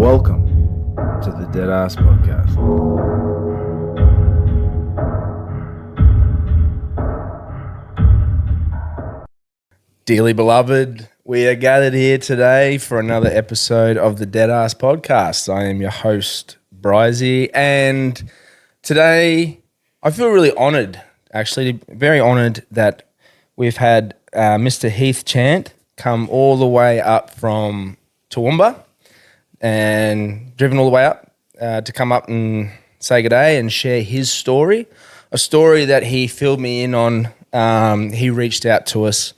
Welcome to the Deadass Podcast. Dearly beloved, we are gathered here today for another episode of the Deadass Podcast. I am your host, Bryzy, and today I feel really honoured, actually, very honoured that we've had Mr. Heath Chant come all the way up from Toowoomba and driven all the way up to come up and say good day and share his story, a story that he filled me in on. He reached out to us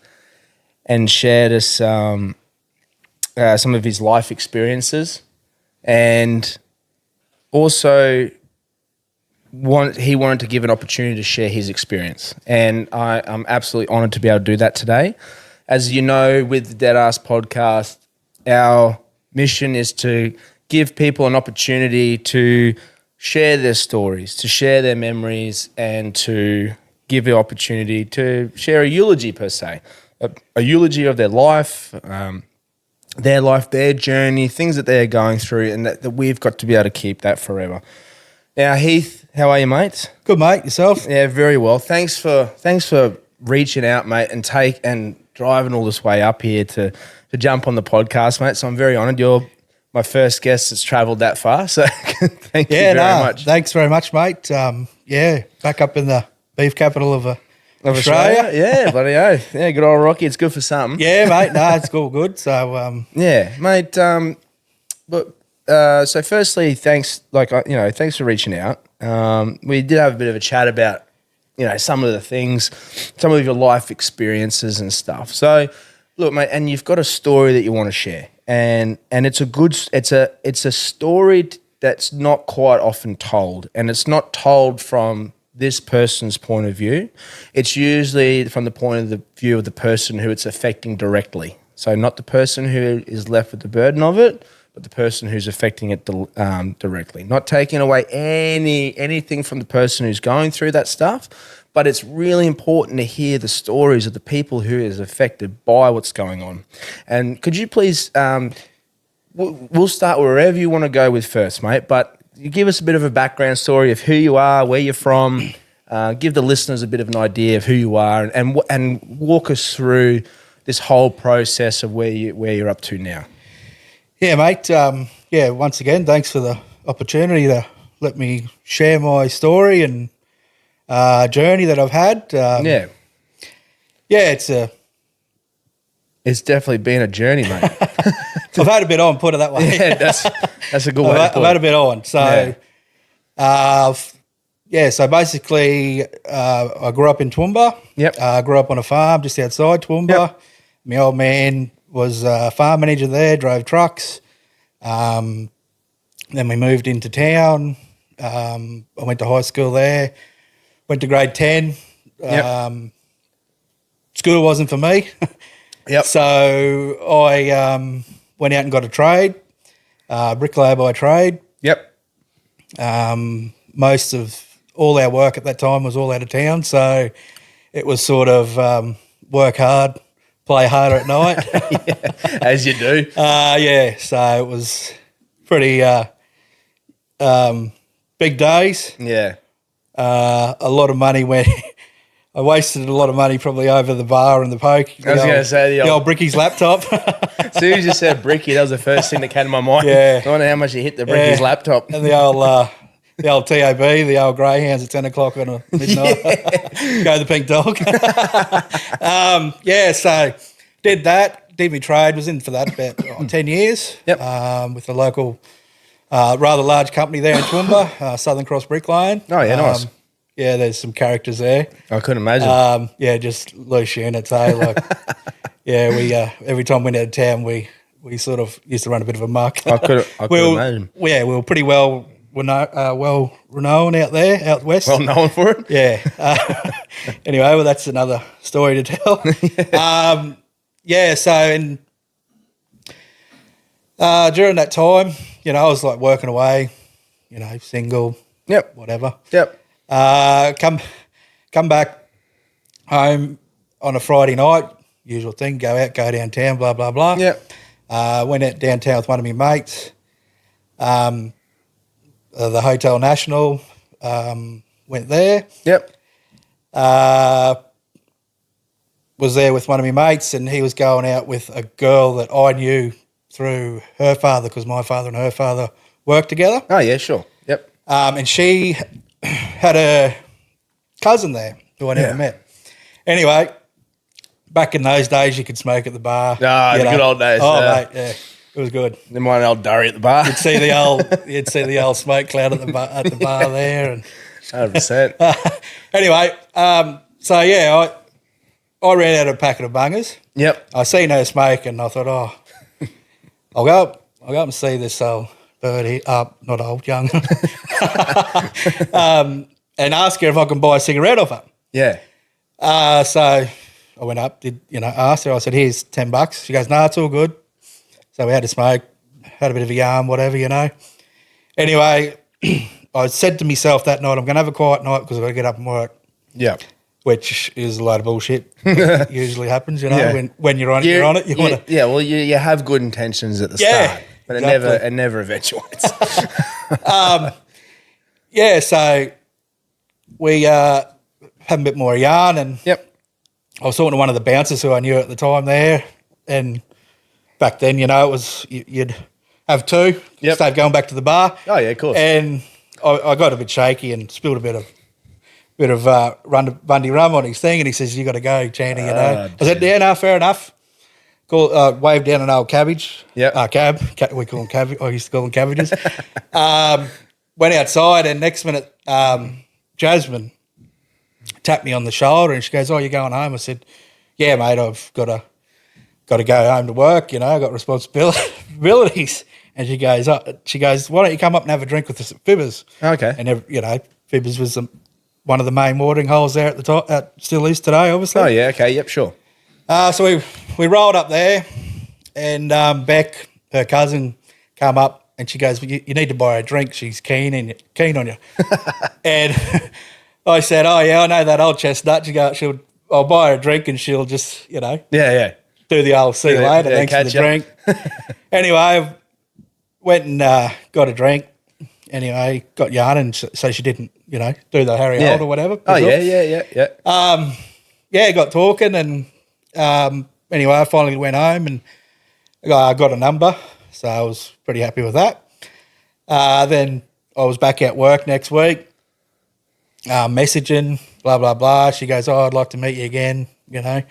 and shared us some of his life experiences, and also he wanted to give an opportunity to share his experience. And I'm absolutely honoured to be able to do that today. As you know, with the Deadass Podcast, our mission is to give people an opportunity to share their stories, to share their memories, and to give the opportunity to share a eulogy per se, a eulogy of their life, their journey, things that they're going through, and that we've got to be able to keep that forever. Now, Heath, how are you, mate? Good, mate. Yourself? Yeah, very well. Thanks for reaching out, mate, and driving all this way up here to jump on the podcast, mate. So I'm very honoured. You're my first guest that's travelled that far. So thank you very much. Thanks very much, mate. Back up in the beef capital of Australia. Yeah, bloody oath. Yeah, good old Rocky. It's good for something. Yeah, mate. No, it's all good. So yeah, mate. So firstly, thanks for reaching out. We did have a bit of a chat about, some of the things, some of your life experiences and stuff. So look, mate, and you've got a story that you want to share, and it's a story that's not quite often told, and it's not told from this person's point of view. It's usually from the point of view of the person who it's affecting directly. So not the person who is left with the burden of it, but the person who's affecting it directly. Not taking away anything from the person who's going through that stuff, but it's really important to hear the stories of the people who is affected by what's going on. And could you please, we'll start wherever you want to go with first, mate, but you give us a bit of a background story of who you are, where you're from, give the listeners a bit of an idea of who you are, and walk us through this whole process of where you're up to now. yeah, mate. Once again, thanks for the opportunity to let me share my story and journey that I've had. It's definitely been a journey, mate. I've had a bit on, put it that way. Yeah, that's a good way to put it. I've had a bit on. So, so basically I grew up in Toowoomba. Yep. I grew up on a farm just outside Toowoomba. Yep. My old man was a farm manager there, drove trucks. Then we moved into town. I went to high school there, went to grade 10. Yep. School wasn't for me. Yep. So I went out and got a trade, bricklayer by trade. Yep. Most of all our work at that time was all out of town, so it was sort of work hard, play harder at night. Yeah, as you do. So it was pretty big days. Yeah. A lot of money went. I wasted a lot of money probably over the bar and the poke. I was going to say the old Bricky's laptop. As soon as you said Bricky, that was the first thing that came to my mind. Yeah. I wonder how much you hit the Bricky's laptop. And the old TAB, the old greyhounds at 10 o'clock on a midnight. Go the pink dog. So did that. Did my trade. Was in for that about 10 years. Yep. With a local, rather large company there in Toowoomba, Southern Cross Bricklaying. Oh, yeah, nice. Yeah, there's some characters there. I couldn't imagine. Just loose units, we every time we went out of town, we sort of used to run a bit of a muck. I could imagine. Yeah, we were pretty well renowned out there, out west. Well known for it. Yeah. Anyway, well, that's another story to tell. During that time, I was like working away, single. Yep. Whatever. Yep. Come back home on a Friday night, usual thing, go out, go downtown, blah, blah, blah. Yep. Went out downtown with one of my mates. The Hotel National, went there. Yep. Was there with one of my mates, and he was going out with a girl that I knew through her father, because my father and her father worked together. Oh, yeah, sure. Yep. And she had a cousin there who I never met. Anyway, back in those days, you could smoke at the bar. Ah, the good old days. Oh, mate, yeah, it was good. Then one old durry at the bar. You'd see the old smoke cloud at the bar there, and 100%. anyway, so yeah, I ran out of a packet of bungers. Yep. I seen her smoke, and I thought, I'll go up and see this old bird here, not old, young, and ask her if I can buy a cigarette off her. Yeah. So I went up, asked her. I said, "Here's $10." She goes, "No, it's all good." So we had to smoke, had a bit of a yarn, whatever, Anyway, I said to myself that night, I'm going to have a quiet night because I've got to get up and work. Yeah. Which is a load of bullshit. Usually happens, Yeah. when you're on it, you're on it. Well, you have good intentions at the start, but exactly. it never eventuates. So we had a bit more yarn, and Yep. I was talking to one of the bouncers who I knew at the time there, and back then, it was you'd have two, start going back to the bar. Oh yeah, of course. And I got a bit shaky and spilled a bit of Bundy rum on his thing, and he says, "You got to go, Chanty." I said, "Yeah, no, fair enough." Waved down an old cabbage. Yeah. We call them cabbage. I used to call them cabbages. Went outside, and next minute, Jasmine tapped me on the shoulder, and she goes, "Oh, you're going home?" I said, "Yeah, mate, I've got to go home to work. I've got responsibilities." And she goes, "Why don't you come up and have a drink with us at Fibbers?" Okay. And Fibbers was one of the main watering holes there at the top. Still is today, obviously. Oh yeah. Okay. Yep. Sure. So we rolled up there, and Beck, her cousin, come up, and she goes, "You need to buy a drink. She's keen on you." And I said, "Oh yeah, I know that old chestnut." I'll buy her a drink, and she'll just Yeah. do the old see you later. Yeah, Thanks for the drink. Anyway, went and got a drink. Anyway, got yarning, so she didn't do the Harry Holt or whatever. Oh yeah. Got talking, and anyway, I finally went home, and I got a number, so I was pretty happy with that. Then I was back at work next week, messaging, blah, blah, blah. She goes, "Oh, I'd like to meet you again," Yeah.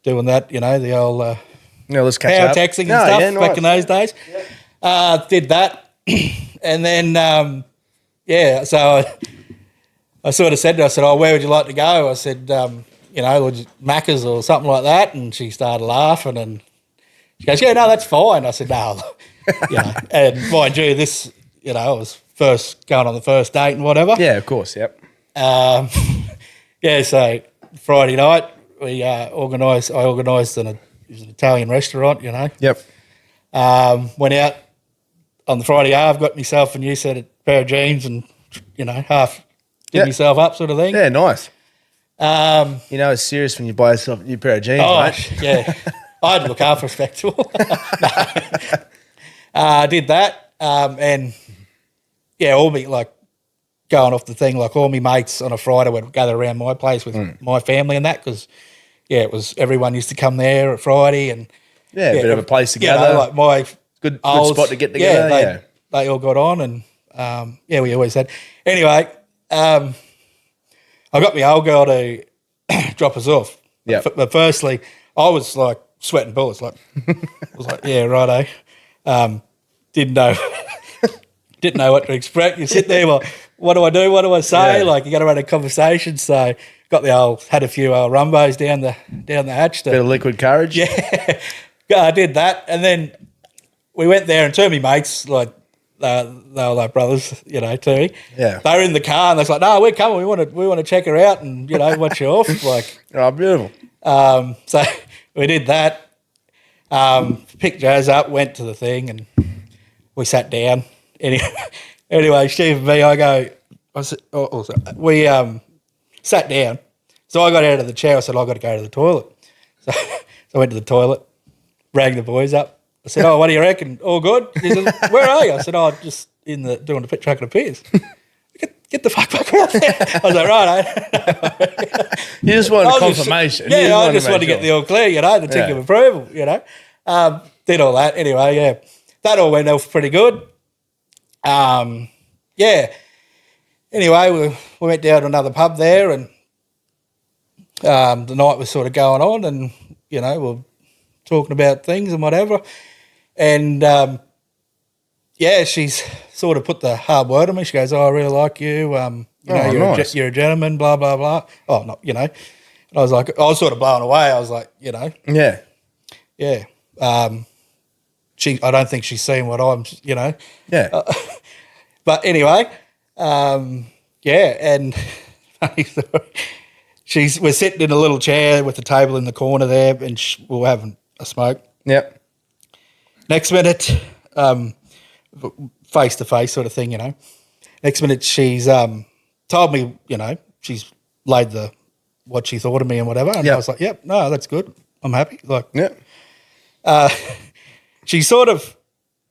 doing that, the old Let's catch power up. texting and stuff back in those days. Yeah. Did that, and then, so I sort of said to her, I said, "Oh, where would you like to go?" I said, Macca's or something like that, and she started laughing, and she goes, "Yeah, no, that's fine." I said, "No," and mind you, this, I was first going on the first date and whatever. Yeah, of course. Yep. So Friday night we organised. I organised it was an Italian restaurant. Yep. Went out on the Friday half, got myself a new set of pair of jeans, and half did myself up, sort of thing. Yeah, nice. It's serious when you buy yourself a new pair of jeans, mate. Yeah. I had to look half respectable. I did that, and all me going off the thing, all me mates on a Friday would gather around my place with my family and that, because it was everyone used to come there at Friday, and a bit of a place together. My good olds, spot to get together. They all got on, and we always had. Anyway, I got my old girl to drop us off. Yeah. But firstly, I was sweating bullets. I was like, yeah, righto. Didn't know what to expect. You sit there, well, what do I do? What do I say? Yeah. You got to run a conversation. So had a few rumbos down the hatch. Bit of liquid courage. Yeah, I did that, and then we went there, and two of my mates, they were like brothers, to me. Yeah. They were in the car, and they're like, "No, we're coming. We want to check her out and watch her off." Oh, beautiful. So we did that. Picked Jazz up, went to the thing, and we sat down. Anyway, Steve and me, we sat down. So I got out of the chair. I said, "I've got to go to the toilet." So I went to the toilet, rang the boys up. I said, "Oh, what do you reckon? All good?" He said, "Where are you?" I said, "Oh, just doing the pit track of the piers." Get the fuck back out there. I was like, right, You just wanted confirmation. I just wanted to get the all clear, the tick of approval, Did all that. Anyway, yeah. That all went off pretty good. Yeah. Anyway, we went down to another pub there and the night was sort of going on and, we we're talking about things and whatever. And, she's sort of put the hard word on me. She goes, "Oh, I really like you. Nice. You're a gentleman, blah, blah, blah." Oh, no, And I was like, I was sort of blown away. I was like, Yeah. Yeah. I don't think she's seen what I'm, Yeah. But anyway, and funny story, we're sitting in a little chair with the table in the corner there and we're having a smoke. Yep. Next minute, face to face sort of thing, Next minute she's told me, she's laid what she thought of me and whatever. And I was like, "Yep, no, that's good. I'm happy." Like, yeah. She sort of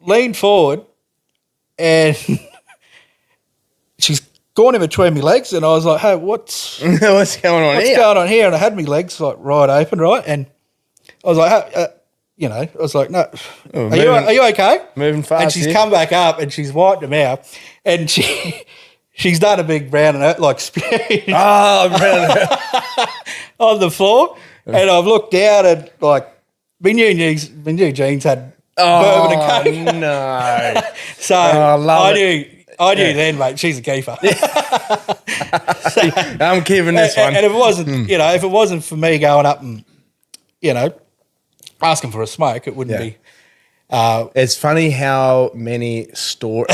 leaned forward and she's gone in between my legs and I was like, "Hey, what's going on here? What's going on here?" And I had my legs like right open, right? And I was like, I was like, "No, are you okay?" Moving fast. And she's come back up and she's wiped them out and she's done a big brown and like splash on the floor. And I've looked down and like my new jeans had bourbon and coke. No. So I knew then, mate, she's a keeper. I'm keeping this one. And if it wasn't, if it wasn't for me going up and, asking for a smoke, it wouldn't be. It's funny how many stories.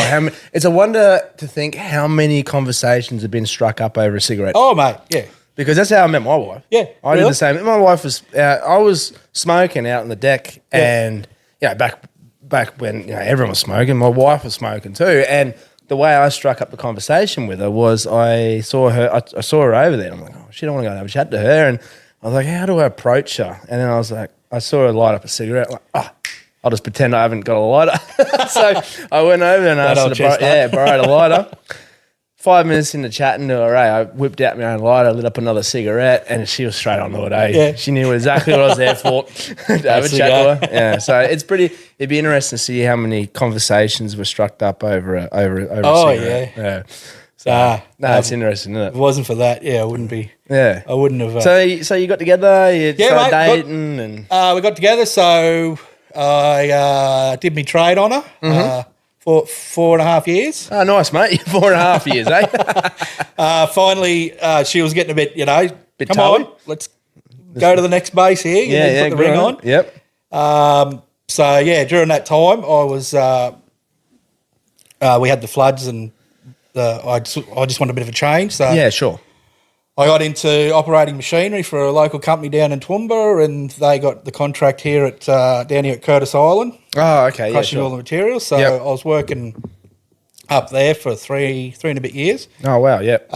It's a wonder to think how many conversations have been struck up over a cigarette. Oh, mate, yeah. Because that's how I met my wife. Yeah, I did the same. My wife was. I was smoking out on the deck, and back when everyone was smoking, my wife was smoking too. And the way I struck up the conversation with her was I saw her over there. And I'm like, "Oh, she don't want to go and have a chat to her." And I was like, "How do I approach her?" And then I was like, I saw her light up a cigarette. I'm like, I'll just pretend I haven't got a lighter. So I went over and asked her to borrow a lighter. 5 minutes into chatting to her, I whipped out my own lighter, lit up another cigarette, and she was straight on to it. Yeah. She knew exactly what I was there for. To have a chat to her. Yeah, so it'd be interesting to see how many conversations were struck up over a cigarette. Yeah. So, it's interesting, isn't it? If it wasn't for that, I wouldn't be. Yeah. I wouldn't have. So you got together, you started dating, and we got together. So I did my trade on her for 4.5 years. Oh, nice, mate. 4.5 years, eh? Finally, she was getting a bit, Bit come toey. on, let's go to the next base here. Put the ring on. Yep. So during that time, I was. We had the floods and. I just wanted a bit of a change. So yeah, sure. I got into operating machinery for a local company down in Toowoomba, and they got the contract here down here at Curtis Island. Oh, okay, crushing all the materials. So I was working up there for three and a bit years. Oh wow, yep.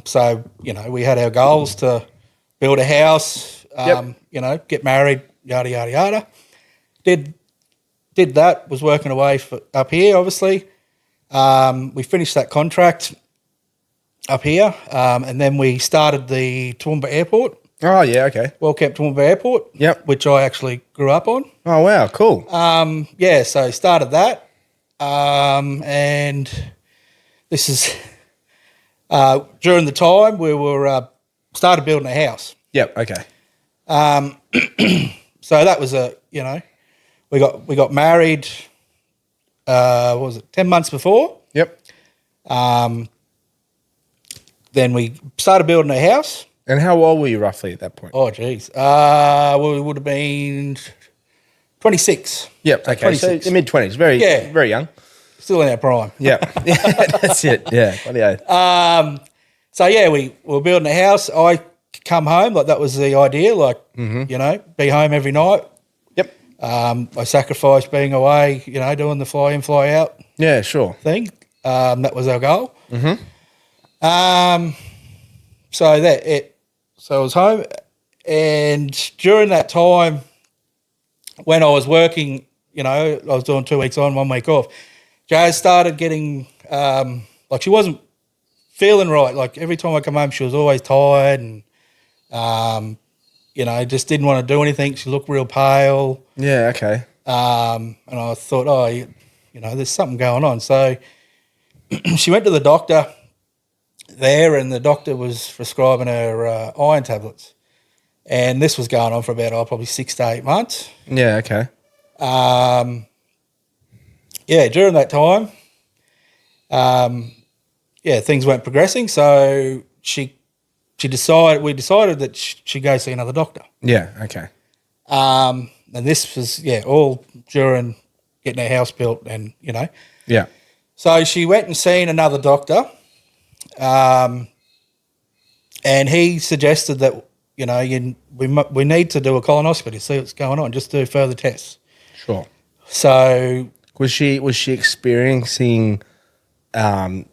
So we had our goals to build a house. Get married, yada yada yada. Did that. Was working away up here, obviously. We finished that contract up here, and then we started the Toowoomba Airport. Oh, yeah, okay. Well-kept Toowoomba Airport, which I actually grew up on. Oh, wow, cool. So started that, and this is during the time we were started building a house. Yep, okay. So that was we got married. What was it, 10 months before? Yep. Then we started building a house. And how old were you roughly at that point? Oh, geez. We would have been 26. Yep, okay. 26. So mid-20s, very young. Still in our prime. Yeah, that's it. Yeah, So, we were building a house. I come home, like that was the idea, be home every night. Yep. I sacrificed being away, doing the fly in, fly out. Yeah, sure. Thing. That was our goal. Mm-hmm. So I was home, and during that time, when I was working I was doing 2 weeks on, 1 week off. Jazz started getting, she wasn't feeling right. Like every time I come home, she was always tired and, just didn't want to do anything. She looked real pale. Yeah, okay. And I thought, there's something going on. So she went to the doctor there, and the doctor was prescribing her iron tablets. And this was going on for about probably 6 to 8 months. Yeah, okay. During that time, things weren't progressing. So we decided that she'd go see another doctor. Yeah, okay. And this was, all during getting her house built and, Yeah. So she went and seen another doctor, and he suggested that, we need to do a colonoscopy to see what's going on, just do further tests. Sure. So Was she experiencing any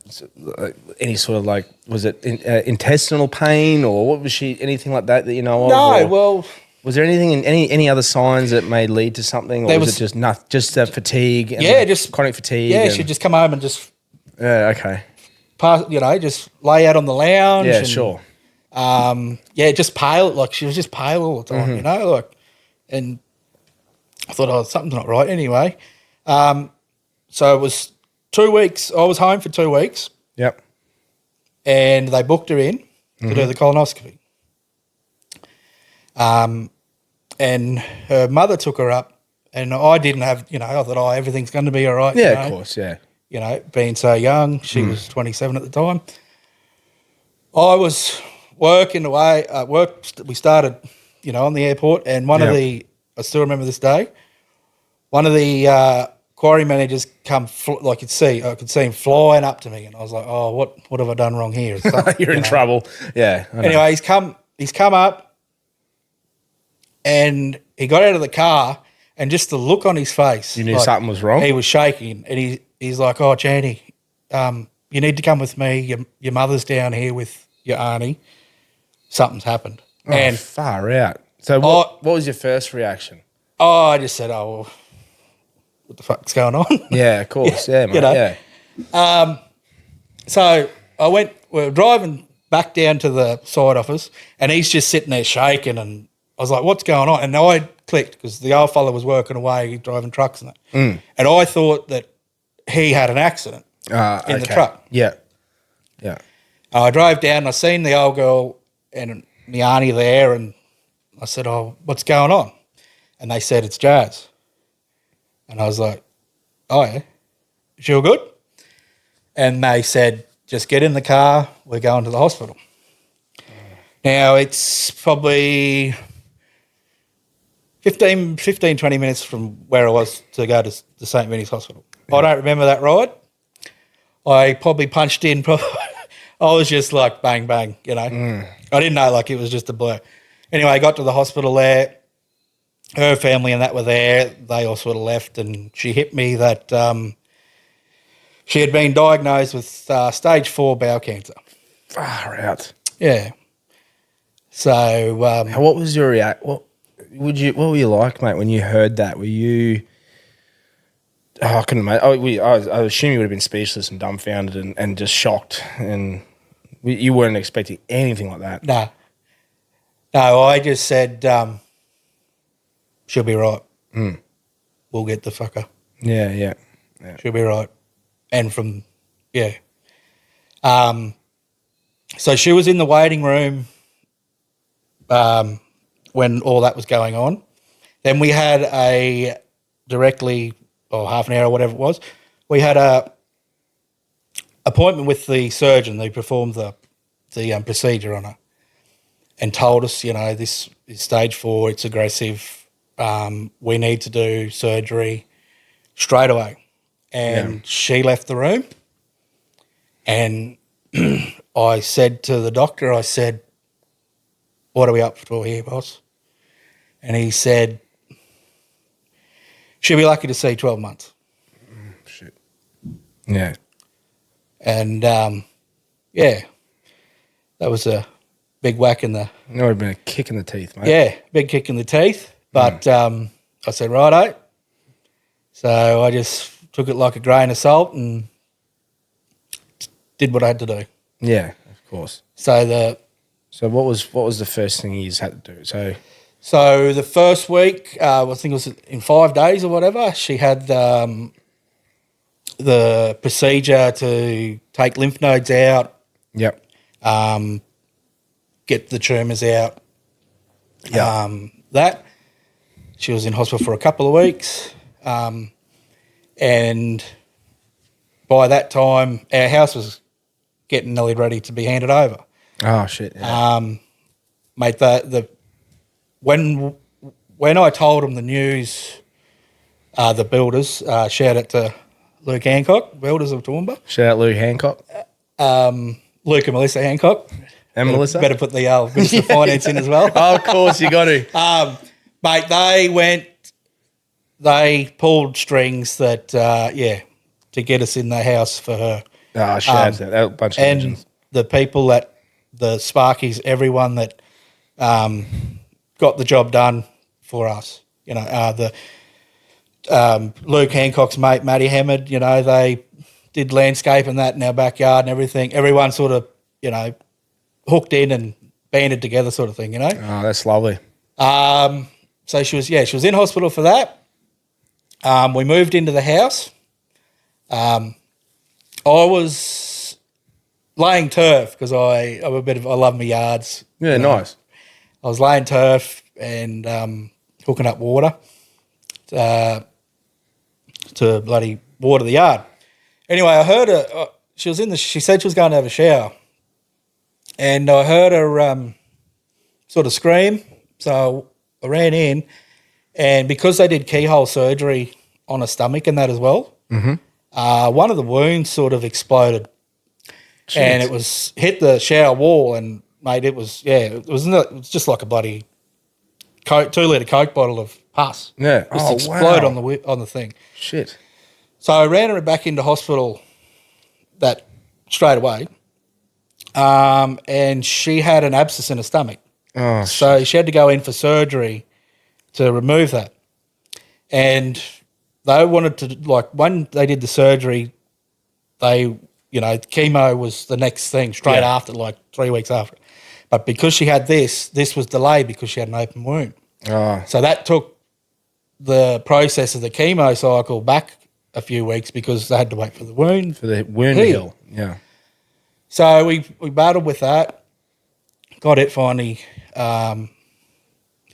sort of was it intestinal pain, or what was she, anything like that you know of? No, well, was there anything in any other signs that may lead to something, or was it just that fatigue? And just chronic fatigue. Yeah, she'd just come home and just okay. Just lay out on the lounge. Yeah, and, sure. Just pale. Like she was just pale all the time, and I thought, something's not right. Anyway, so it was 2 weeks. I was home for 2 weeks. Yep. And they booked her in to do the colonoscopy. And her mother took her up, and I didn't have, I thought, everything's going to be all right. Yeah, of course, yeah. Being so young, she was 27 at the time. I was working away at work. We started, on the airport, and I still remember this day, one of the quarry managers I could see him flying up to me, and I was like, oh, what have I done wrong here? You're in trouble. Yeah. Anyway, he's come up, and he got out of the car, and just the look on his face. You knew something was wrong? He was shaking, and he's like, oh, Chanty, you need to come with me. Your mother's down here with your auntie. Something's happened. Oh, and far out. So what was your first reaction? Oh, I just said, oh, well, what the fuck's going on? Yeah, of course. Yeah, mate. Yeah. So we were driving back down to the side office, and he's just sitting there shaking, and I was like, what's going on? And I clicked because the old fella was working away, driving trucks and that. And I thought that he had an accident in the truck. Yeah. Yeah. I drove down and I seen the old girl and the auntie there, and I said, oh, what's going on? And they said, it's Jazz. And I was like, oh, yeah, is she all good? And they said, just get in the car, we're going to the hospital. Now, it's probably 15, 20 minutes from where I was to go to the St. Vinny's Hospital. I don't remember that ride. I probably punched in. I was just like bang, bang, I didn't know, it was just a blur. Anyway, I got to the hospital there. Her family and that were there. They all sort of left, and she hit me that she had been diagnosed with stage 4 bowel cancer. Far out. Yeah. So, what was your reaction? What were you like, mate, when you heard that? Were you? I couldn't imagine. I assume you would have been speechless and dumbfounded and just shocked, and you weren't expecting anything like that. No, I just said, she'll be right. We'll get the fucker. Yeah. She'll be right. And so she was in the waiting room when all that was going on. Then we had half an hour or whatever it was, we had a appointment with the surgeon who performed the procedure on her, and told us, this is stage 4, it's aggressive, we need to do surgery straight away. And she left the room, and I said to the doctor, what are we up for here, boss? And he said, she'll be lucky to see 12 months. Shit. Yeah. And, that was a big whack in the... That would have been a kick in the teeth, mate. Yeah, big kick in the teeth. But I said, righto, So I just took it like a grain of salt and did what I had to do. Yeah, of course. So what was the first thing you had to do? So the first week, I think it was in 5 days or whatever, she had the procedure to take lymph nodes out, Yep. get the tumours out. Yeah. That. She was in hospital for a couple of weeks. And by that time, our house was getting nearly ready to be handed over. Oh, shit. Yeah. Mate, when I told them the news, the builders, shout out to Luke Hancock, builders of Toowoomba. Shout out Lou Hancock. Luke and Melissa Hancock. And Melissa? Better put the Minister of Finance in as well. Oh, of course, you got to. Mate, they pulled strings that, to get us in the house for her. Oh, shout out to that. A bunch of And legends. the people the Sparkies, everyone that got the job done for us. You know, Luke Hancock's mate, Matty Hammond, you know, they did landscape and that in our backyard and everything. Everyone sort of, you know, hooked in and banded together sort of thing, you know. Oh, that's lovely. So she was in hospital for that. We moved into the house. I was laying turf because I love my yards. Yeah, you know. nice. I was laying turf and hooking up water to bloody water the yard. Anyway, I heard her. She said she was going to have a shower, and I heard her sort of scream. So I ran in, and because they did keyhole surgery on her stomach and that as well, one of the wounds sort of exploded. Jeez. And it was hit the shower wall, and mate, it was just like a bloody 2-litre Coke bottle of pus. Yeah, just explode on the thing. Shit. So I ran her back into hospital that straight away, and she had an abscess in her stomach. Oh, so she had to go in for surgery to remove that, and they wanted to when they did the surgery, chemo was the next thing straight after, like 3 weeks after. But because she had this was delayed because she had an open wound. Oh. So that took the process of the chemo cycle back a few weeks because they had to wait for the wound. For the wound to heal. Yeah. So we battled with that, got it finally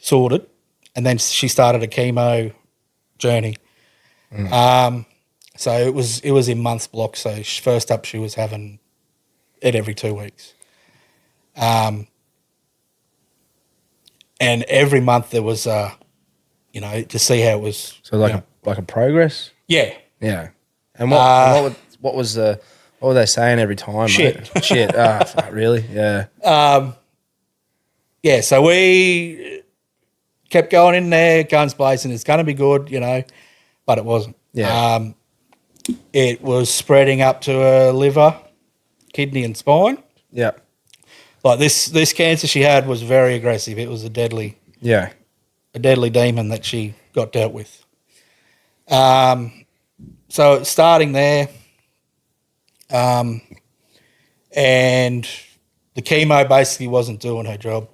sorted, and then she started a chemo journey. So it was in months blocks. So first up, she was having it every 2 weeks, and every month there was to see how it was. So like a progress. Yeah. Yeah. And what were they saying every time? Shit. Mate? Shit. Fuck, really? Yeah. Yeah. So we kept going in there, guns blazing. It's going to be good, but it wasn't. Yeah. It was spreading up to her liver, kidney, and spine. Yeah. Like this cancer she had was very aggressive. It was a deadly demon that she got dealt with. So it's starting there, and the chemo basically wasn't doing her job,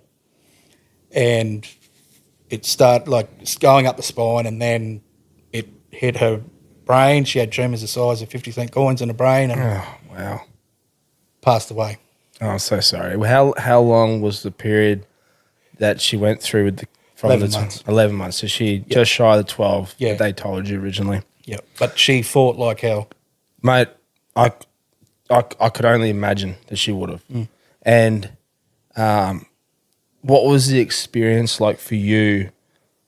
and it started going up the spine, and then it hit her brain. She had tumours the size of 50-cent coins in her brain, and passed away. Oh, I'm so sorry. How long was the period that she went through with 11 months. 11 months. So she just shy of the 12 Yeah. that they told you originally. Yeah, but she fought like hell. Mate, I could only imagine that she would have. And what was the experience like for you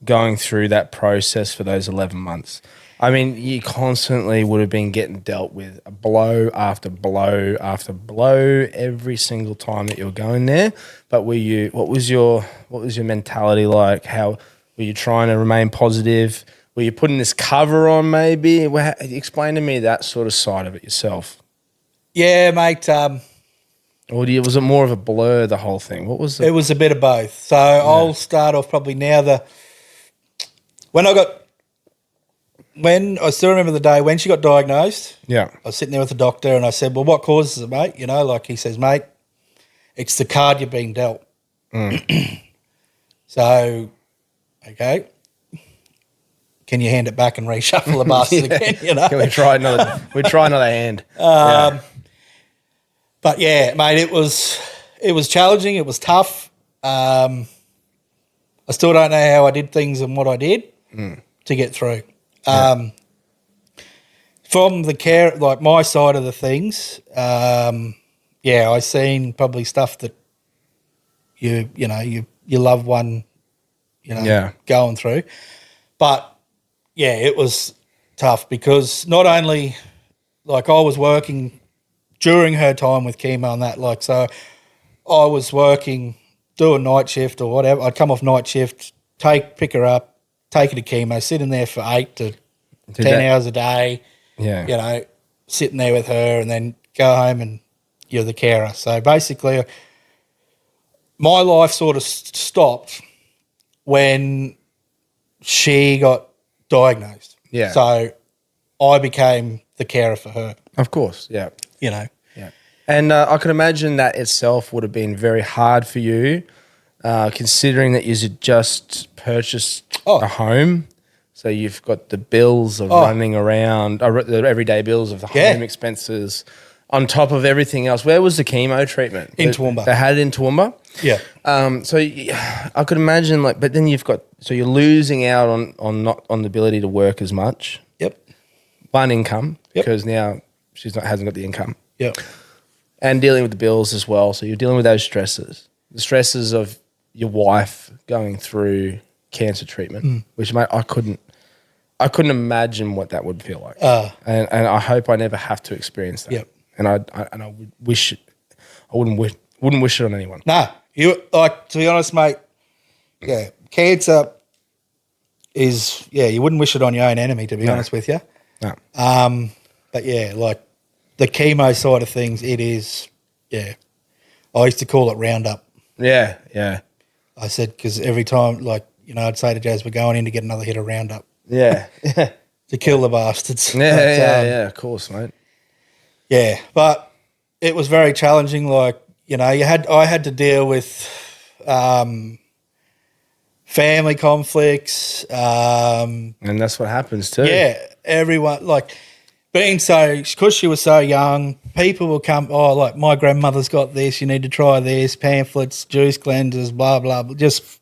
going through that process for those 11 months? I mean, you constantly would have been getting dealt with a blow after blow after blow every single time that you were going there. But what was your mentality like? How were you trying to remain positive? Were you putting this cover on maybe? Explain to me that sort of side of it yourself. Yeah, mate. Or was it more of a blur, the whole thing? What was it? It was a bit of both. So I'll start off probably now. When I got when I still remember the day when she got diagnosed. Yeah. I was sitting there with the doctor and I said, well, what causes it, mate? You know, like he says, mate, it's the card you're being dealt. So, okay. Can you hand it back and reshuffle the bastards again? You know? Can we try another? Hand. But yeah, mate, it was challenging. It was tough. I still don't know how I did things and what I did to get through. From the care, like my side of the things, I seen probably stuff that your loved one, going through. But yeah, it was tough because not only like I was working during her time with chemo and that, like, so I was working, doing night shift or whatever. I'd come off night shift, pick her up, take her to chemo, sit in there for 8 to 10 hours a day. Yeah. Sitting there with her and then go home and you're the carer. So basically my life sort of stopped when she got diagnosed. Yeah. So I became the carer for her. Of course, yeah. Yeah. And I can imagine that itself would have been very hard for you, considering that you had just purchased a home. So you've got the bills of running around, the everyday bills of the home expenses, on top of everything else. Where was the chemo treatment? In Toowoomba. They had it in Toowoomba? Yeah. So I could imagine, but then you're losing out on the ability to work as much. Yep. One income, because now hasn't got the income. Yep. And dealing with the bills as well. So you're dealing with those stresses. The stresses of your wife going through cancer treatment, which, mate, I couldn't imagine what that would feel like. And I hope I never have to experience that. Yep. And I would wish it. I wouldn't wish it on anyone. No, to be honest, mate. Yeah, cancer is you wouldn't wish it on your own enemy. To be honest with you. No. But yeah, like the chemo side of things, it is. Yeah, I used to call it Roundup. Yeah, yeah. I said because every time, I'd say to Jazz, we're going in to get another hit of Roundup. Yeah, to kill the bastards. Yeah, of course, mate. Yeah, but it was very challenging. I had to deal with family conflicts. And that's what happens too. Yeah, everyone, because she was so young, people will come, my grandmother's got this, you need to try this, pamphlets, juice cleansers, blah, blah, blah. Just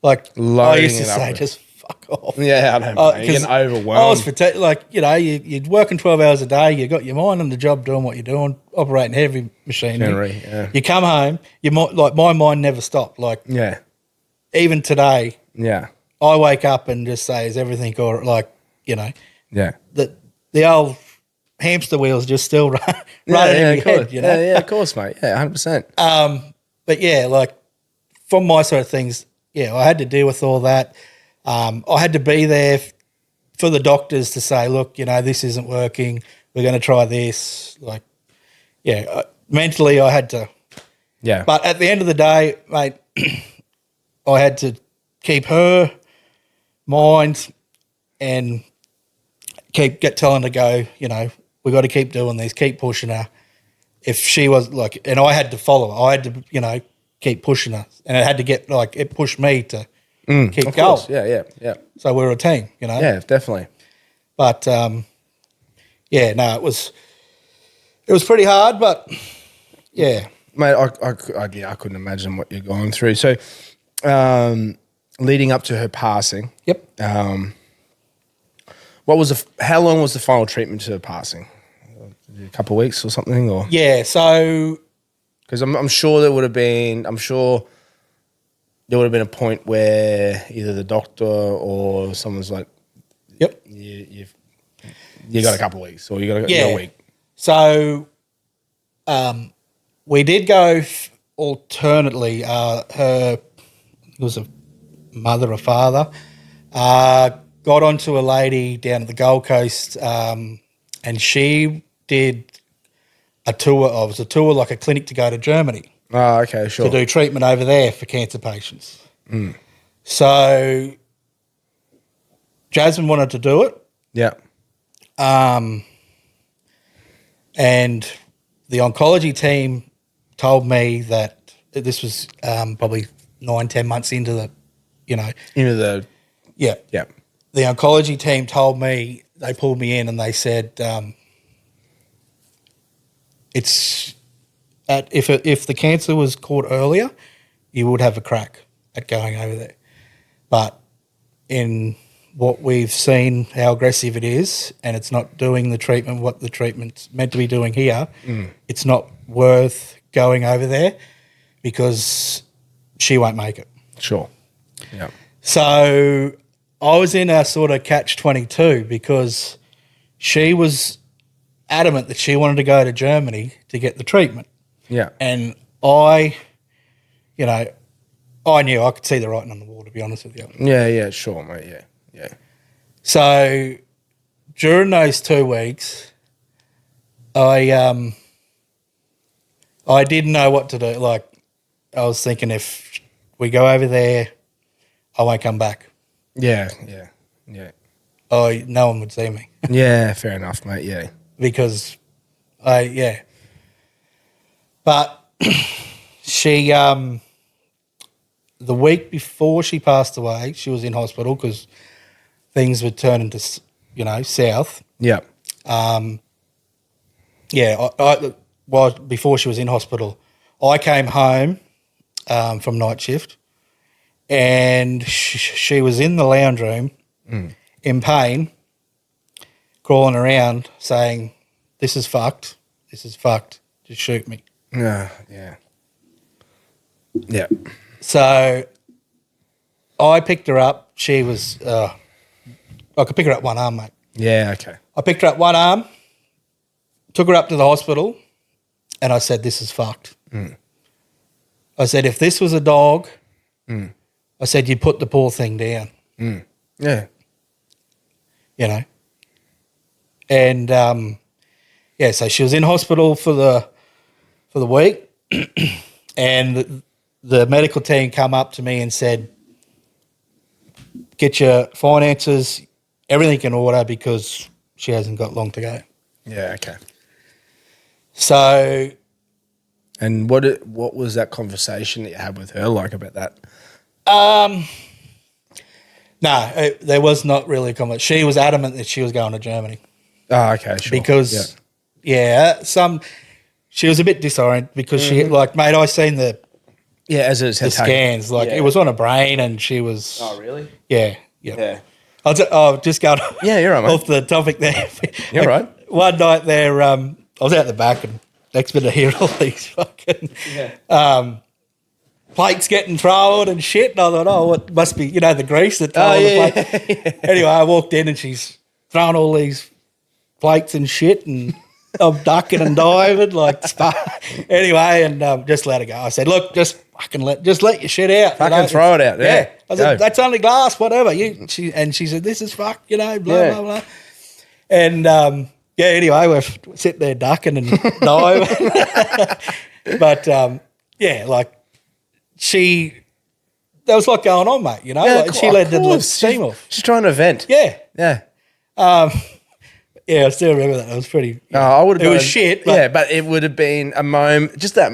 loading I used to it up say, with. just fuck off. Yeah, I know, mate. You're getting overwhelmed. I was you're working 12 hours a day, you got your mind on the job doing what you're doing, operating heavy machinery. Yeah. You come home, my mind never stopped. Yeah. Even today, Yeah. I wake up and just say, is everything all right? Yeah. The old hamster wheels just still running in your head, Yeah, of course, mate. Yeah, 100%. But yeah, from my side of things, I had to deal with all that. I had to be there for the doctors to say, look, this isn't working. We're going to try this. Mentally I had to. Yeah. But at the end of the day, mate, I had to keep her mind and get telling her to go, we got to keep doing this, keep pushing her. If she was and I had to follow her. I had to, keep pushing her. And it had to get, it pushed me to keep of going. Course. Yeah. So we're a team, Yeah, definitely. But, it was pretty hard, but yeah. Mate, I couldn't imagine what you're going through. So, leading up to her passing. Yep. How long was the final treatment to her passing? A couple of weeks or something, or Yeah. So, because I'm sure there would have been a point where either the doctor or someone's like, yep. you got a couple of weeks, or you got a week. So, we did go alternately. Her was a mother or father. Got onto a lady down at the Gold Coast, and she did a tour. It was a tour, like a clinic to go to Germany. Oh, okay, sure. To do treatment over there for cancer patients. So Jasmine wanted to do it. Yeah. And the oncology team told me that this was probably 9-10 months into the, Into the yeah. yeah. The oncology team told me, they pulled me in and they said, if the cancer was caught earlier, you would have a crack at going over there. But in what we've seen, how aggressive it is, and it's not doing the treatment, what the treatment's meant to be doing here, it's not worth going over there because she won't make it. Sure. Yeah. So I was in a sort of catch-22 because she was adamant that she wanted to go to Germany to get the treatment. Yeah. And I knew I could see the writing on the wall, to be honest with you. Yeah, sure, mate. Yeah. Yeah. So during those 2 weeks, I didn't know what to do. Like, I was thinking, if we go over there, I won't come back. Yeah. No one would see me. Yeah, fair enough, mate. Yeah. Because But she, the week before she passed away, she was in hospital because things were turning to, south. Yeah. Before she was in hospital, I came home from night shift and she was in the lounge room in pain, crawling around saying, this is fucked, just shoot me. Yeah. So I picked her up. She was, I could pick her up one arm, mate. Yeah, okay. I picked her up one arm, took her up to the hospital, and I said, this is fucked. I said, if this was a dog, I said, you'd put the poor thing down. Yeah. And, so she was in hospital for the week and the medical team come up to me and said, get your finances, everything in order because she hasn't got long to go. Yeah, okay. So... And what was that conversation that you had with her like about that? No, there was not really a conversation. She was adamant that she was going to Germany. Oh, okay, sure. Because, she was a bit disoriented because she, mate, I seen the scans. It was on her brain and she was... Oh, really? Yeah. Just going you're right, mate. off the topic there. You're right. One night there, I was out the back and next minute I hear all these fucking plates getting thrown and shit. And I thought, it must be, the grease that thrown the plate. Anyway, I walked in and she's throwing all these plates and shit and I'm ducking and diving anyway, and just let her go. I said, look, just let your shit out. Throw it out. Yeah. I said, that's only glass, whatever. She said, this is blah, blah, blah. And anyway, we're sitting there ducking and diving. But there was a lot going on, mate, she led the steam off. She's trying to vent. Yeah. I still remember that. It was pretty. I would have. It was shit. But it would have been a moment. Just that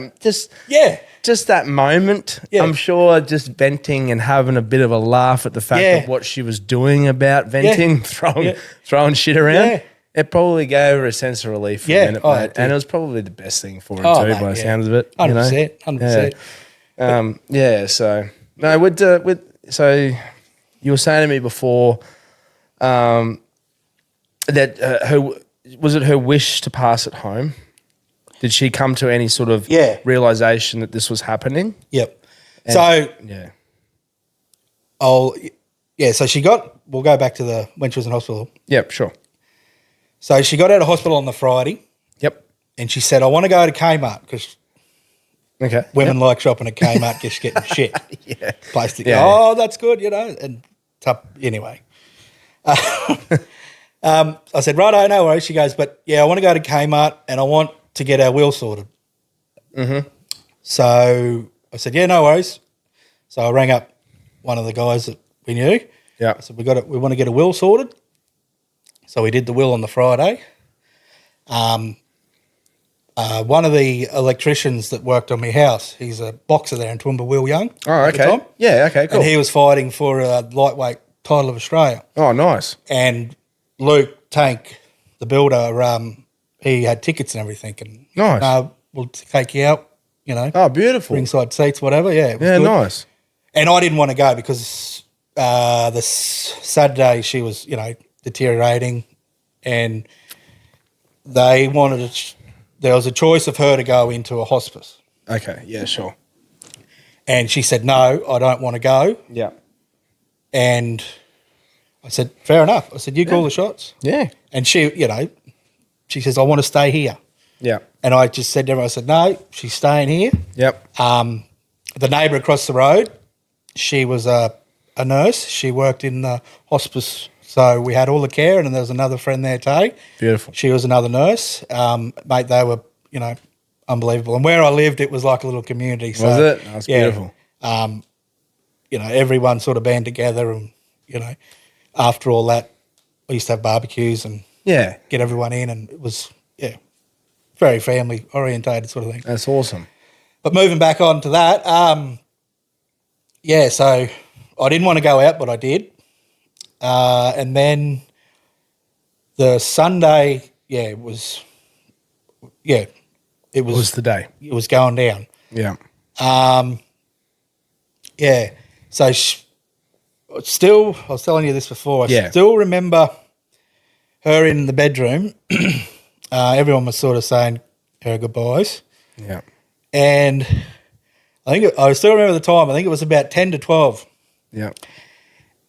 moment. Yeah. I'm sure just venting and having a bit of a laugh at the fact of what she was doing about venting, throwing shit around. Yeah. It probably gave her a sense of relief for a minute, mate. And it was probably the best thing for her too, by the sounds of it. 100%. So so you were saying to me before, that was it her wish to pass at home? Did she come to any sort of realization that this was happening? Yep. So we'll go back to when she was in hospital. Yep, sure. So she got out of hospital on the Friday. Yep. And she said, I want to go to Kmart because women like shopping at Kmart, just getting shit. Place to go. Yeah. Oh, that's good, and anyway. I said, righto, no worries. She goes, but I want to go to Kmart and I want to get our wheel sorted. Mm-hmm. So I said, no worries. So I rang up one of the guys that we knew. Yeah. I said, we want to get a wheel sorted. So we did the will on the Friday. One of the electricians that worked on my house, he's a boxer there in Toowoomba, Will Young. Oh, at the okay. time. Yeah, okay, cool. And he was fighting for a lightweight title of Australia. Oh, nice. And Luke Tank, the builder, he had tickets and everything. And Nice. We'll take you out, you know. Oh, beautiful. Ringside seats, whatever. Yeah, it was Yeah, good. nice. And I didn't want to go because the Saturday she was, you know, deteriorating, and they wanted to. There was a choice of her to go into a hospice, Okay, yeah, sure. and she said, "No, I don't want to go." Yeah. And I said, "Fair enough." I said, "You call the shots." Yeah. And she, you know, she says, "I want to stay here." Yeah. And I just said to everyone, I said, "No, she's staying here." Yep. The neighbour across the road, she was a nurse. She worked in the hospice, so we had all the care. And then there was another friend there too. Beautiful. She was another nurse. Mate, they were, you know, unbelievable. And where I lived, it was like a little community. So, Was it? That's beautiful. You know, everyone sort of band together, and you know, after all that, we used to have barbecues and Yeah. get everyone in, and it was very family orientated sort of thing. That's awesome. But moving back on to that, so I didn't want to go out, but I did. And then the Sunday, it was Was the day. it was going down. Yeah. So still, I was telling you this before. I still remember her in the bedroom. Everyone was sort of saying her goodbyes. Yeah. And I still remember the time. I think it was about 10 to 12. Yeah.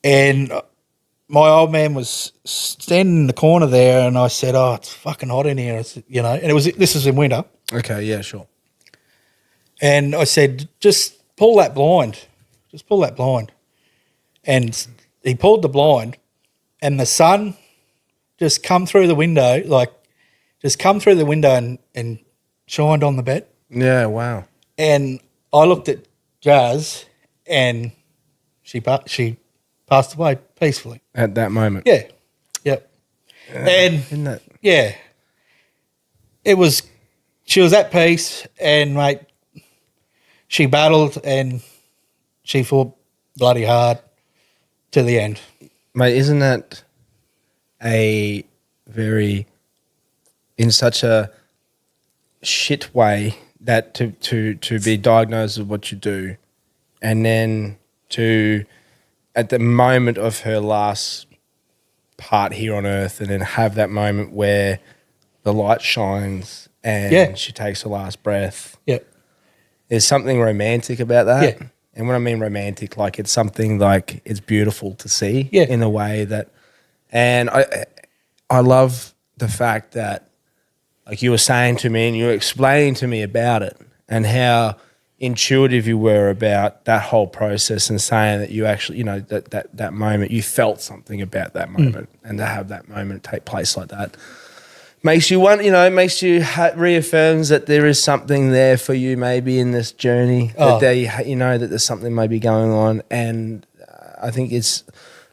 And my old man was standing in the corner there, and I said, "Oh, it's fucking hot in here," you know. And this was in winter. Okay, yeah, sure. And I said, "Just pull that blind. Just pull that blind." And he pulled the blind, and the sun just come through the window, and shined on the bed. Yeah, wow. And I looked at Jazz, and she passed away peacefully. At that moment. Yeah, yep. And Isn't that? yeah, she was at peace, and mate, she battled and she fought bloody hard to the end. Mate, isn't that a very, in such a shit way, that to be diagnosed with what you do, and then to, at the moment of her last part here on earth, and then have that moment where the light shines and she takes her last breath. Yep. There's something romantic about that. Yeah. And when I mean romantic, like it's something like it's beautiful to see in a way that, and I love the fact that, like you were saying to me and you were explaining to me about it and how intuitive you were about that whole process, and saying that you actually, you know, that moment, you felt something about that moment, and to have that moment take place like that makes you want, you know, reaffirms that there is something there for you maybe in this journey, that that there's something maybe going on. And I think it's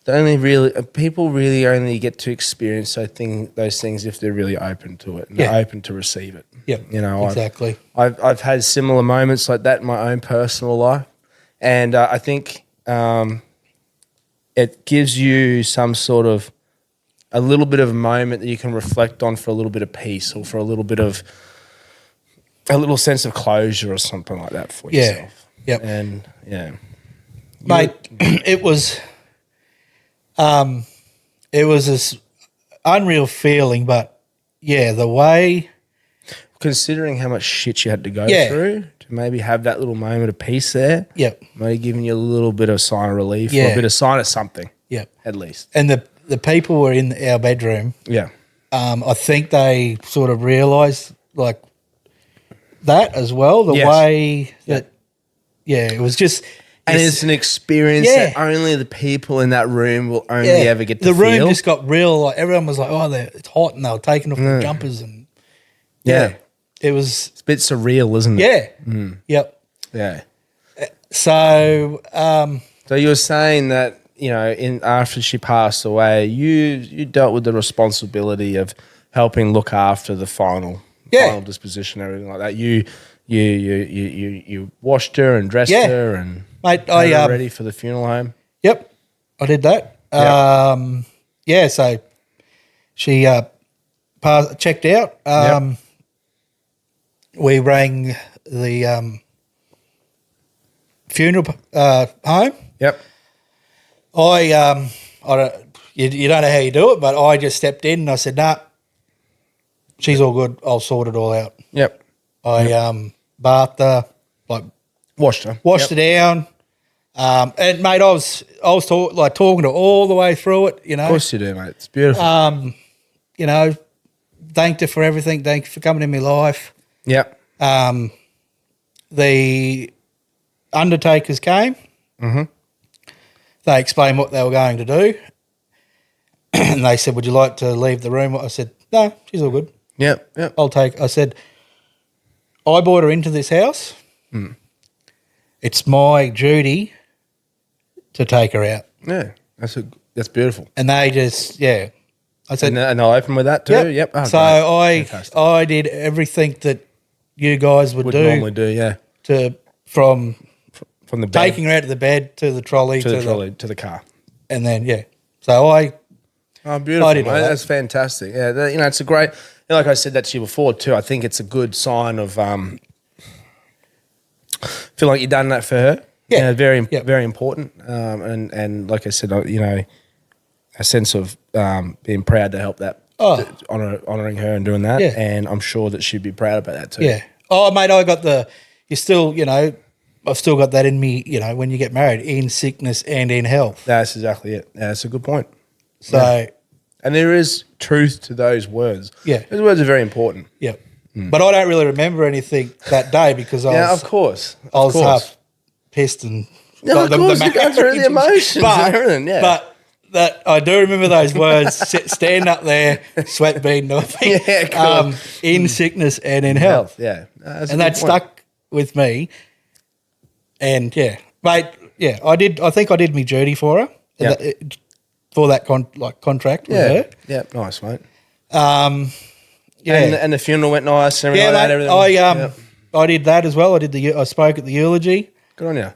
the only people really only get to experience those things if they're really open to it and they're open to receive it. Yep. You know, exactly. I've had similar moments like that in my own personal life, and I think it gives you some sort of a little bit of a moment that you can reflect on for a little bit of peace, or for a little sense of closure or something like that for yourself. Yep. And Mate, it was this unreal feeling, but the way, considering how much shit you had to go through, to maybe have that little moment of peace there, maybe giving you a little bit of sign of relief, or a bit of sign of something, at least. And the people were in our bedroom. Yeah. I think they sort of realised like that as well. The way that, it was just. And it's an experience that only the people in that room will only ever get to feel. The room just got real. Like everyone was like, "Oh, it's hot," and they were taking off their jumpers, and it was. It's a bit surreal, isn't it? Yep. Yeah. So. So you were saying that after she passed away, you dealt with the responsibility of helping look after the final disposition and everything like that. You washed her and dressed her and mate, had her ready for the funeral home. Yep, I did that. Yep. So she checked out. We rang the funeral home. Yep. I don't, you don't know how you do it, but I just stepped in and I said, nah, she's all good. I'll sort it all out. Yep. I bathed her, Washed her. Washed her down. And mate, I was talking to her all the way through it, Of course you do, mate. It's beautiful. Thanked her for everything. Thank you for coming in my life. Yep. The undertakers came. Mm-hmm. They explained what they were going to do. And they said, would you like to leave the room? I said, no, she's all good. Yep. Yep. I said, I brought her into this house. Mm. It's my duty to take her out. Yeah. That's beautiful. And they just, I said, and I'll open with that too. Yep. Oh, so great. I did everything that you guys would do normally do, yeah. From the bed, taking her out of the bed to the trolley to the car, and then So beautiful. I did all that. That's fantastic. Yeah, it's a great. Like I said that to you before too. I think it's a good sign of feel like you've done that for her. Yeah, very important. And like I said, a sense of being proud to help that, honouring her and doing that. Yeah. And I'm sure that she'd be proud about that too. Yeah. Oh, mate, I got I've still got that in me. When you get married, in sickness and in health. That's exactly it. Yeah, that's a good point. So, and there is truth to those words. Yeah, those words are very important. Yeah, but I don't really remember anything that day because I was, of course, I was half pissed and of course, you go through the emotions and everything. Yeah, but that I do remember those words. Stand up there, sweat beading off me. Yeah, cool. In sickness and in health. Yeah, and that stuck with me. And mate, I did. I think I did my duty for her. Yeah. For that contract with her. Yeah, nice, mate. And the funeral went nice and everything like that. Everything. I did that as well. I spoke at the eulogy. Good on you.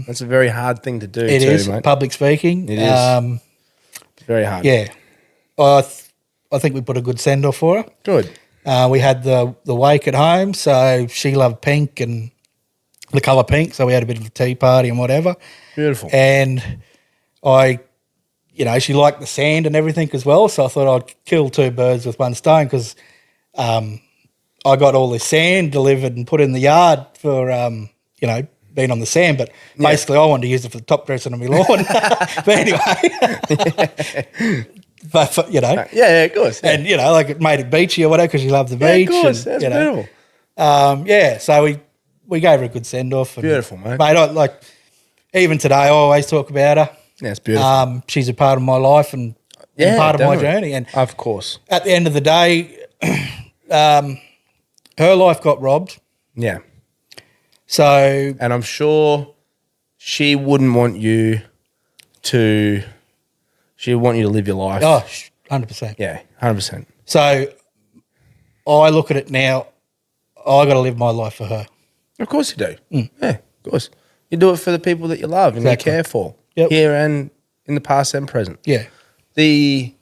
That's a very hard thing to do. It is mate. public speaking. It is. It's very hard. Yeah, I think we put a good send off for her. Good. We had the wake at home, so she loved pink and the colour pink, so we had a bit of a tea party and whatever. Beautiful. And she liked the sand and everything as well, so I thought I'd kill two birds with one stone because I got all this sand delivered and put in the yard for, being on the sand, but basically I wanted to use it for the top dressing on my lawn. But anyway, but Yeah, of course. Yeah. And, it made it beachy or whatever because she loved the beach. Of course, and, that's beautiful. So we gave her a good send-off. Beautiful, mate. Mate, even today I always talk about her. Yeah, it's beautiful. She's a part of my life and part of my journey. And of course. At the end of the day, her life got robbed. Yeah. So, and I'm sure she wouldn't want you to. She would want you to live your life. Oh, 100%. Yeah, 100%. So, I look at it now. I got to live my life for her. Of course you do. Yeah, of course. You do it for the people that you love and you care for, here and in the past and present. Yeah. The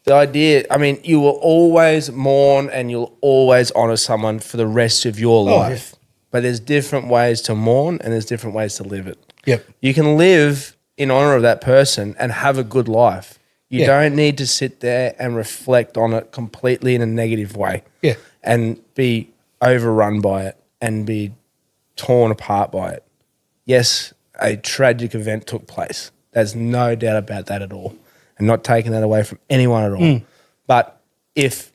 idea, you will always mourn and you'll always honour someone for the rest of your life. Yeah. But there's different ways to mourn and there's different ways to live it. Yep. You can live in honour of that person and have a good life. You don't need to sit there and reflect on it completely in a negative way. Yeah. And be overrun by it and be torn apart by it. Yes, a tragic event took place. There's no doubt about that at all. And not taking that away from anyone at all. But if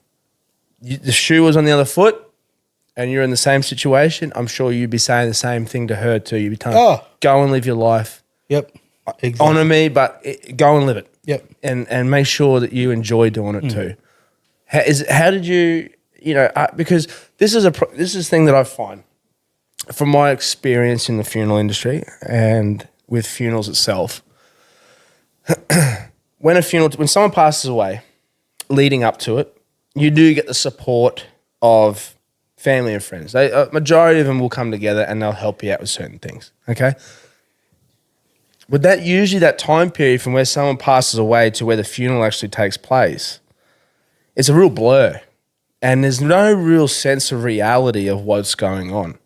the shoe was on the other foot and you're in the same situation, I'm sure you'd be saying the same thing to her too. You'd be telling her, go and live your life. Yep. Exactly. Honour me, but go and live it. Yep. And make sure that you enjoy doing it too. How did you, because this is a thing that I find from my experience in the funeral industry and with funerals itself. when someone passes away, leading up to it, you do get the support of family and friends. Majority of them will come together and they'll help you out with certain things. Okay. But that time period from where someone passes away to where the funeral actually takes place, it's a real blur. And there's no real sense of reality of what's going on.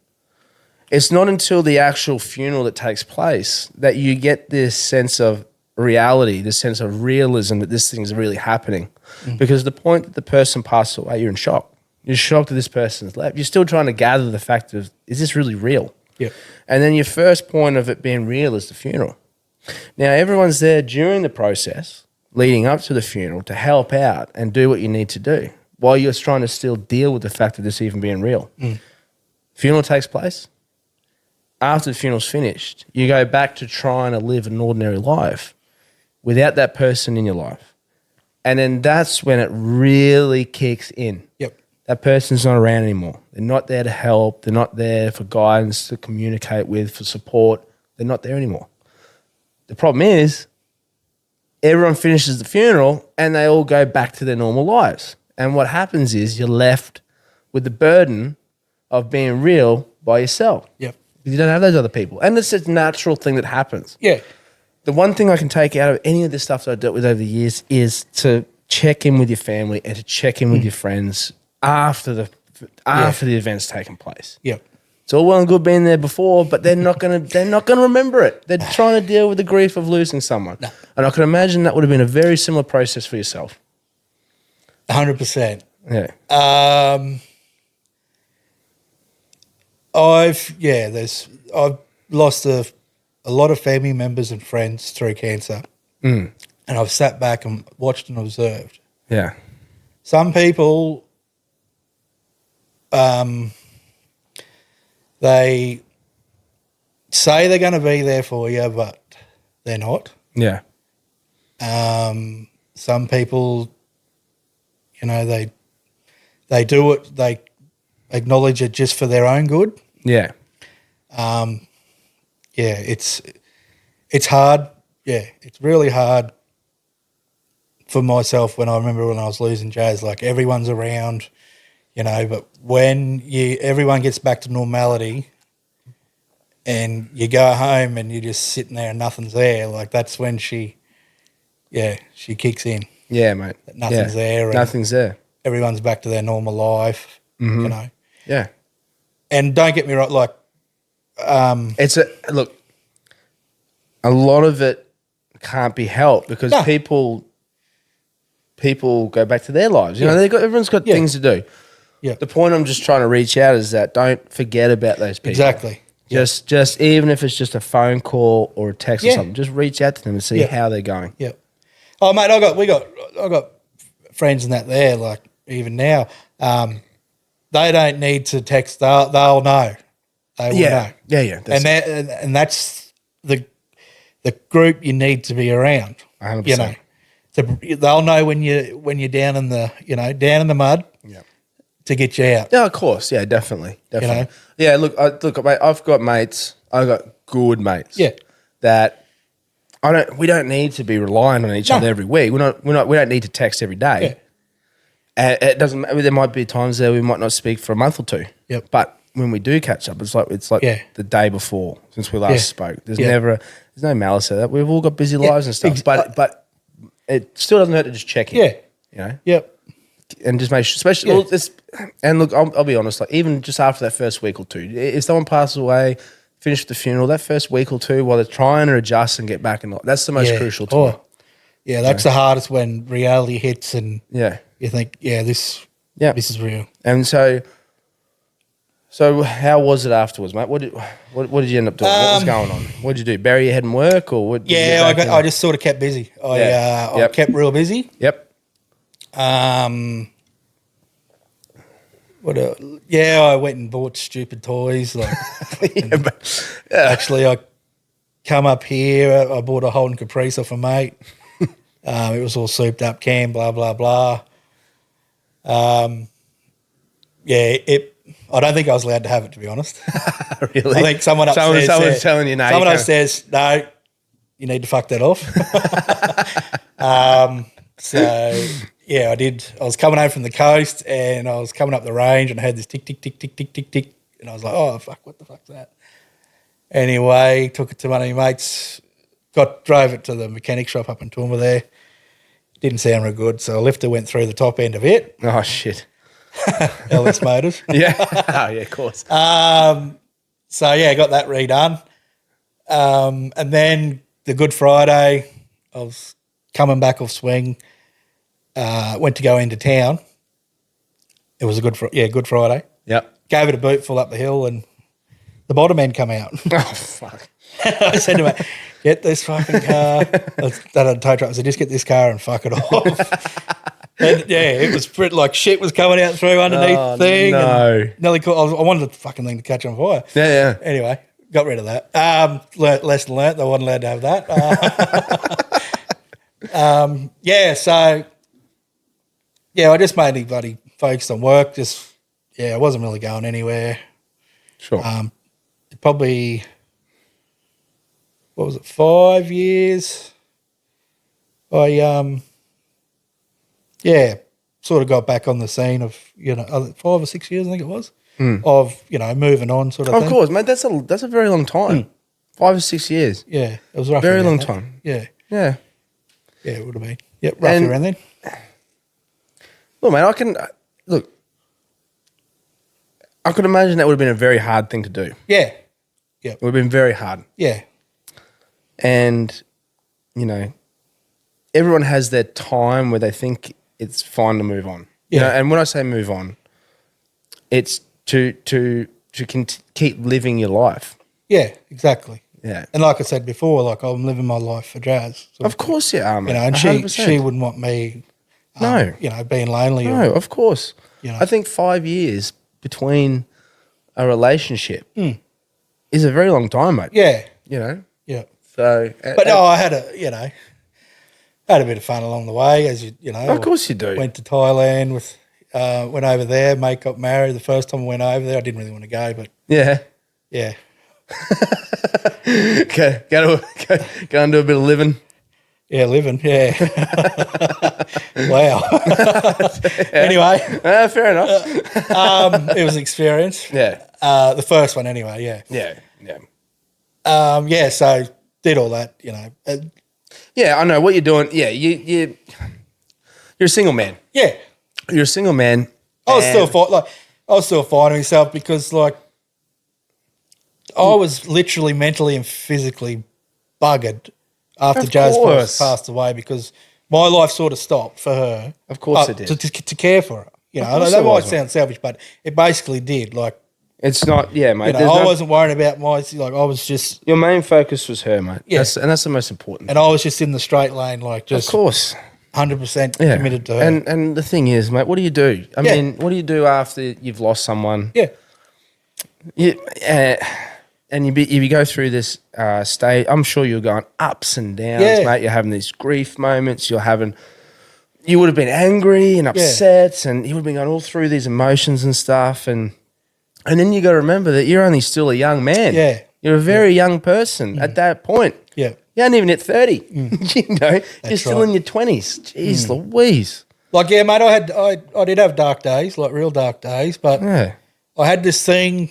It's not until the actual funeral that takes place that you get this sense of reality, this sense of realism that this thing's really happening. Because the point that the person passed away, you're in shock. You're shocked that this person's left. You're still trying to gather the fact of, is this really real? Yeah. And then your first point of it being real is the funeral. Now, everyone's there during the process leading up to the funeral to help out and do what you need to do while you're trying to still deal with the fact of this even being real. Funeral takes place. After the funeral's finished, you go back to trying to live an ordinary life without that person in your life. And then that's when it really kicks in. Yep. That person's not around anymore. They're not there to help. They're not there for guidance, to communicate with, for support. They're not there anymore. The problem is everyone finishes the funeral and they all go back to their normal lives. And what happens is you're left with the burden of being real by yourself. Yep. You don't have those other people. And it's a natural thing that happens. Yeah. The one thing I can take out of any of this stuff that I've dealt with over the years is to check in with your family and to check in with your friends after the event's taken place. Yep. It's all well and good being there before, but they're not gonna remember it. They're trying to deal with the grief of losing someone. No. And I can imagine that would have been a very similar process for yourself. 100%. Yeah. I've lost a lot of family members and friends through cancer. And I've sat back and watched and observed. Yeah. Some people, they say they're going to be there for you, but they're not. Yeah. Some people, they do it, they acknowledge it just for their own good. Yeah. It's hard. Yeah, it's really hard for myself when I remember when I was losing Jazz, like everyone's around, but when everyone gets back to normality and you go home and you're just sitting there and nothing's there, like that's when she kicks in. Yeah, mate. Nothing's there. And nothing's there. Everyone's back to their normal life, Yeah. And don't get me wrong, like, a lot of it can't be helped because people go back to their lives. Everyone's got things to do. Yeah. The point I'm just trying to reach out is that don't forget about those people. Exactly. Just even if it's just a phone call or a text or something, just reach out to them and see how they're going. Yeah. Oh, mate, I got friends and that there. Like even now, they don't need to text. They'll know. They will know. Yeah. And that's the group you need to be around. 100%. They'll know when you're down in the mud. Yeah. To get you out. Yeah, of course. Yeah, definitely. Yeah, look, mate, I've got mates. I've got good mates. Yeah. That we don't need to be relying on each other every week. We don't need to text every day. Yeah. It doesn't. There might be times there we might not speak for a month or two. Yep. But when we do catch up, it's like the day before since we last spoke. There's no malice to that. We've all got busy lives and stuff. But it still doesn't hurt to just check in. Yeah. Yep. And just make sure, especially and look, I'll be honest. Like even just after that first week or two, if someone passes away, finish the funeral, that first week or two, while they're trying to adjust and get back in, that's the most crucial time. Yeah, that's the hardest when reality hits and you think, this is real. And so how was it afterwards, mate? What did you end up doing? What was going on? What did you do? Bury your head in work, or what? I just sort of kept busy. I kept real busy. Yep. I went and bought stupid toys. Like, actually, I come up here. I bought a Holden Caprice off a mate. It was all souped up, can blah blah blah. I don't think I was allowed to have it, to be honest. Really? I think someone upstairs someone's telling you no. Someone upstairs, no, you need to fuck that off. So yeah, I did. I was coming home from the coast and I was coming up the range and I had this tick, tick, tick, tick, tick, tick, tick. And I was like, oh, fuck, what the fuck's that? Anyway, took it to one of my mates, drove it to the mechanic shop up in Toowoomba there. Didn't sound real good, so a lifter went through the top end of it. Oh, shit. LS Motors. Yeah. Oh, yeah, of course. So, yeah, got that redone. And then the Good Friday, I was coming back off swing, went to go into town. It was a Good Friday. Yep. Gave it a boot full up the hill and the bottom end come out. Oh, fuck. I said to him, get this fucking car. That had a tow truck. I said, just get this car and fuck it off. And yeah, it was pretty, like shit was coming out through underneath thing. No. And nearly caught, I wanted the fucking thing to catch on fire. Yeah. Anyway, got rid of that. Lesson learnt. I wasn't allowed to have that. Yeah, so, yeah, I just mainly bloody focused on work. I wasn't really going anywhere. Sure. Probably, what was it, 5 years? I sort of got back on the scene of 5 or 6 years I think it was of moving on sort of thing. Of course, mate. That's a very long time. 5 or 6 years. Yeah, it was roughly Very around long that. time. Yeah, Yeah. it would have been. Yep, roughly around then. Look, mate. I could imagine that would have been a very hard thing to do. Yeah, It would have been very hard. yeah, And, everyone has their time where they think it's fine to move on. Yeah. And when I say move on, it's to keep living your life. yeah, exactly. Yeah. And like I said before, like I'm living my life for Jazz. So, Of course you are, mate. and 100%. she wouldn't want me, No. being lonely. No, of course. You know. I think 5 years between a relationship is a very long time, mate. Yeah, Yeah. but no, I had a bit of fun along the way, as Of course you do. Went to Thailand went over there. Mate got married the first time I went over there. I didn't really want to go, but Yeah. yeah, Okay. Go and do a bit of living. yeah, living, yeah. Wow. Anyway, Fair enough. it was an experience. Yeah. The first one, anyway. Yeah. Yeah. So did all that. Yeah, I know what you're doing. Yeah, you're a single man. Yeah. You're a single man. I was still finding myself because I was literally mentally and physically buggered after Of Jazz course. passed away because my life sort of stopped for her. Of course it did. To care for her. Of course That it might was, sound selfish, but it basically did. It's not, yeah, mate. I wasn't worrying about I was just, Your main focus was her, mate. Yeah. That's the most important. and I was just in the straight lane, Of course. 100% Yeah. committed to her. And the thing is, mate, what do you do? I mean, what do you do after you've lost someone? yeah, And you go through this state. I'm sure you're going ups and downs, Yeah. mate. You're having these grief moments. You would have been angry and upset, and you would have been going all through these emotions and stuff. And then you got to remember that you're only still a young man. Yeah. You're a very young person at that point. yeah. You haven't even hit 30. You're still right. in your 20s. Jeez Louise. Mate, I did have dark days, real dark days, but Yeah. I had this thing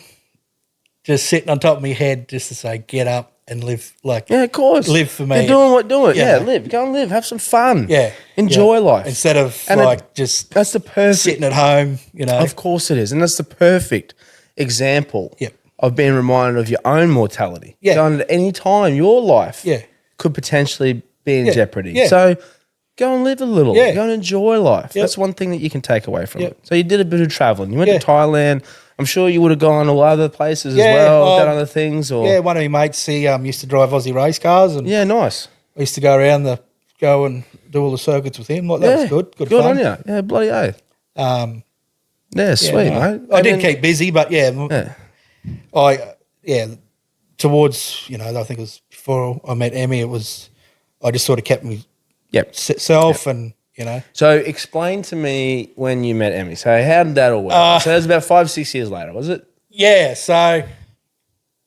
just sitting on top of my head just to say, get up and live. Yeah, of course. Live for me. You're doing it. Yeah. Yeah, live. Go and live. Have some fun. Yeah. Enjoy yeah. life. Instead of And just That's the perfect. sitting at home, Of course it is. And that's the perfect example Yep. of being reminded of your own mortality. Yeah. Going at any time, your life Yeah. could potentially be in Yeah. jeopardy. Yeah. So go and live a little. Yeah. Go and enjoy life. Yep. That's one thing that you can take away from Yep. it. So you did a bit of traveling. You went Yeah. to Thailand. I'm sure you would have gone to other places Yeah, as well, done other things. Or Yeah, one of my mates, he used to drive Aussie race cars and Yeah, nice. I used to go and do all the circuits with him. That was good. Good fun. on you. Yeah, bloody oath. Um, Yeah, sweet, no, mate. I did keep busy, but Yeah. towards, I think it was before I met Emmy, I just sort of kept me Yep. self and, So explain to me when you met Emmy. So how did that all work? So that was about 5-6 years later, was it? yeah, so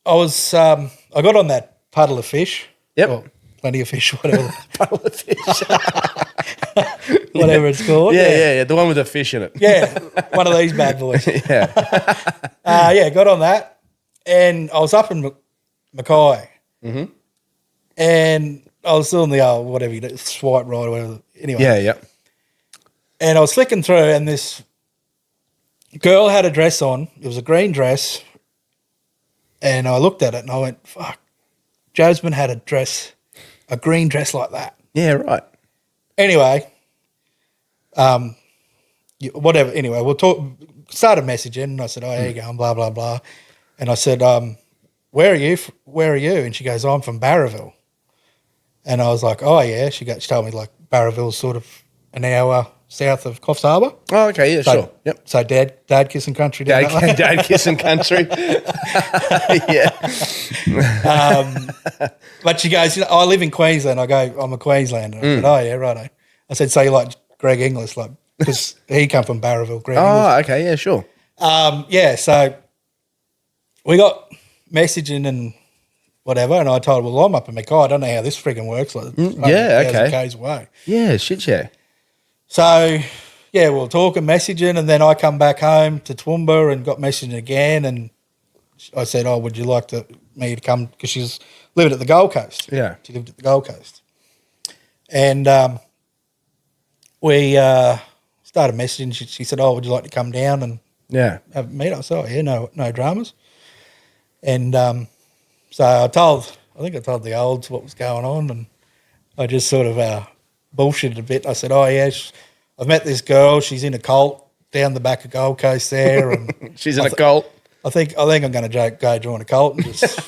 I was, I got on that puddle of fish. Yep. Or plenty of fish, whatever. Puddle of fish. whatever it's called. Yeah. The one with the fish in it. Yeah, one of these bad boys. Yeah. Got on that. And I was up in Mackay. Mm-hmm. And I was still in the old, whatever you do, swipe right or whatever. Anyway. Yeah. And I was flicking through and this girl had a dress on. It was a green dress. And I looked at it and I went, fuck, Jasmine had a green dress like that. Yeah, right. Anyway, whatever. Anyway, we'll talk. Started messaging and I said, how you going, blah, blah, blah. And I said, where are you? And she goes, I'm from Barraville. And I was like, oh, yeah. She told me like Barraville's sort of an hour south of Coffs Harbour. Oh, okay, yeah, sure. Yep. So dad kissing country down that way. Dad kissing country. Yeah. But she goes, I live in Queensland. I go, I'm a Queenslander. I said, oh, yeah, righto. I said, so you like Greg Inglis, like, because he come from Barraville, Greg Inglis. Oh, okay, yeah, sure. So we got messaging and whatever, and I told her, well, I'm up in Mackay. I don't know how this frigging works. Like, okay. K's away. Yeah, shit, yeah. So, yeah, we'll talk and messaging, and then I come back home to Toowoomba and got messaging again, and I said, oh, would you like me to come? Because she's living at the Gold Coast. Yeah. She lived at the Gold Coast. And we started messaging. She said, oh, would you like to come down and have a meet? I said, oh, yeah, no dramas. And so I think I told the olds what was going on, and I just sort of bullshitted a bit. I said, oh, yeah, I've met this girl. She's in a cult down the back of Gold Coast there. And she's in a cult? I think I'm going to go join a cult and just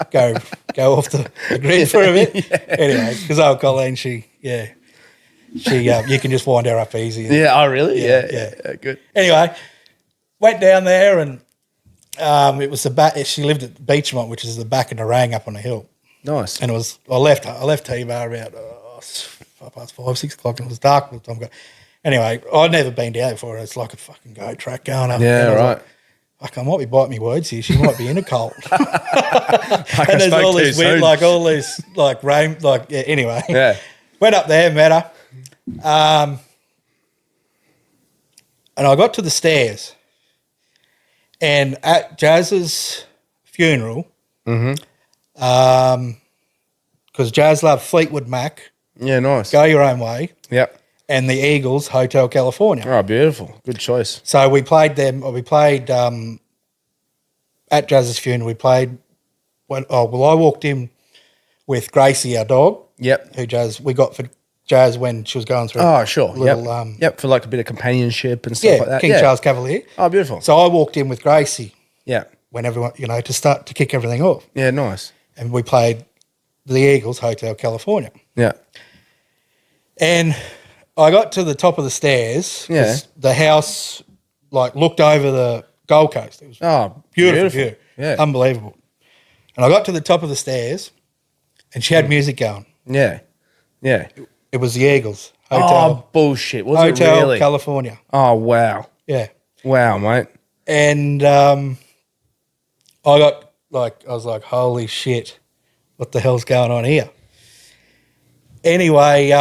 go off the grid for a bit. Yeah. Anyway, because old Colleen, you can just wind her up easy. Yeah, oh, really? Yeah, good. Anyway, went down there and it was she lived at Beachmont, which is the back of Narang up on the hill. Nice. And I left T-Bar about 5, 6 o'clock, and it was dark by the time I got. Anyway, I'd never been down there before. It's like a fucking goat track going up. Yeah, right. Like, I might be biting my words here. She might be in a cult. And there's all this weird, rain, anyway. Yeah. Went up there, met her. And I got to the stairs. And at Jazz's funeral, because Jazz loved Fleetwood Mac. Yeah, nice. Go Your Own Way. Yep. And the Eagles, Hotel California. Oh, beautiful. Good choice. So we played them. We played at Jazz's funeral. We played. I walked in with Gracie, our dog. Yep. We got for Jazz when she was going through. Oh, sure. Little, yep, for like a bit of companionship and stuff like that. King Charles Cavalier. Oh, beautiful. So I walked in with Gracie. Yeah. When everyone, to kick everything off. Yeah, nice. And we played the Eagles, Hotel California. Yeah. And I got to the top of the stairs. Yeah. The house, looked over the Gold Coast. It was beautiful view. Yeah. Unbelievable. And I got to the top of the stairs and she had music going. Yeah. Yeah. It was the Eagles. Hotel. Oh, bullshit. Was Hotel it really? California. Oh, wow. Yeah. Wow, mate. And I was like, holy shit, what the hell's going on here? Anyway,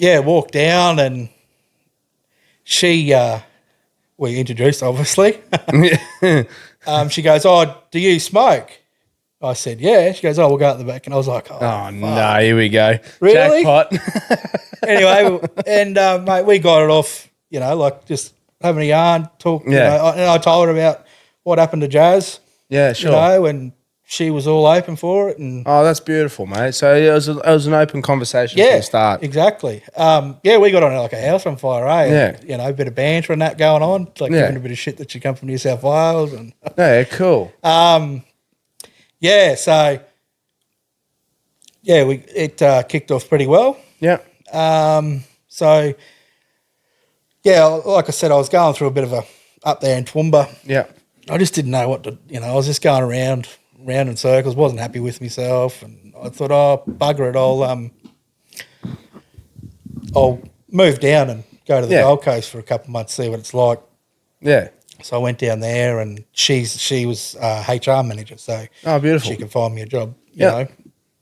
walked down and she, we introduced, obviously. She goes, oh, do you smoke? I said, yeah. She goes, oh, we'll go out the back. And I was like, oh no, here we go. Really? Jackpot. Anyway, and, mate, we got it off, just having a yarn, talk. Yeah. And I told her about what happened to Jazz. Yeah, sure. And she was all open for it. And oh, that's beautiful, mate. So it was an open conversation from the start. Exactly. We got on like a house on fire, eh? Yeah. A bit of banter and that going on, giving a bit of shit that she come from New South Wales. And yeah, cool. It kicked off pretty well. Yeah. Like I said, I was going through a bit of a up there in Toowoomba. Yeah. I just didn't know what to, I was just going around in circles, wasn't happy with myself, and I thought, oh, bugger it, I'll move down and go to the Gold Coast for a couple of months, see what it's like. Yeah. So I went down there, and she was HR manager, so beautiful. she could find me a job, you know.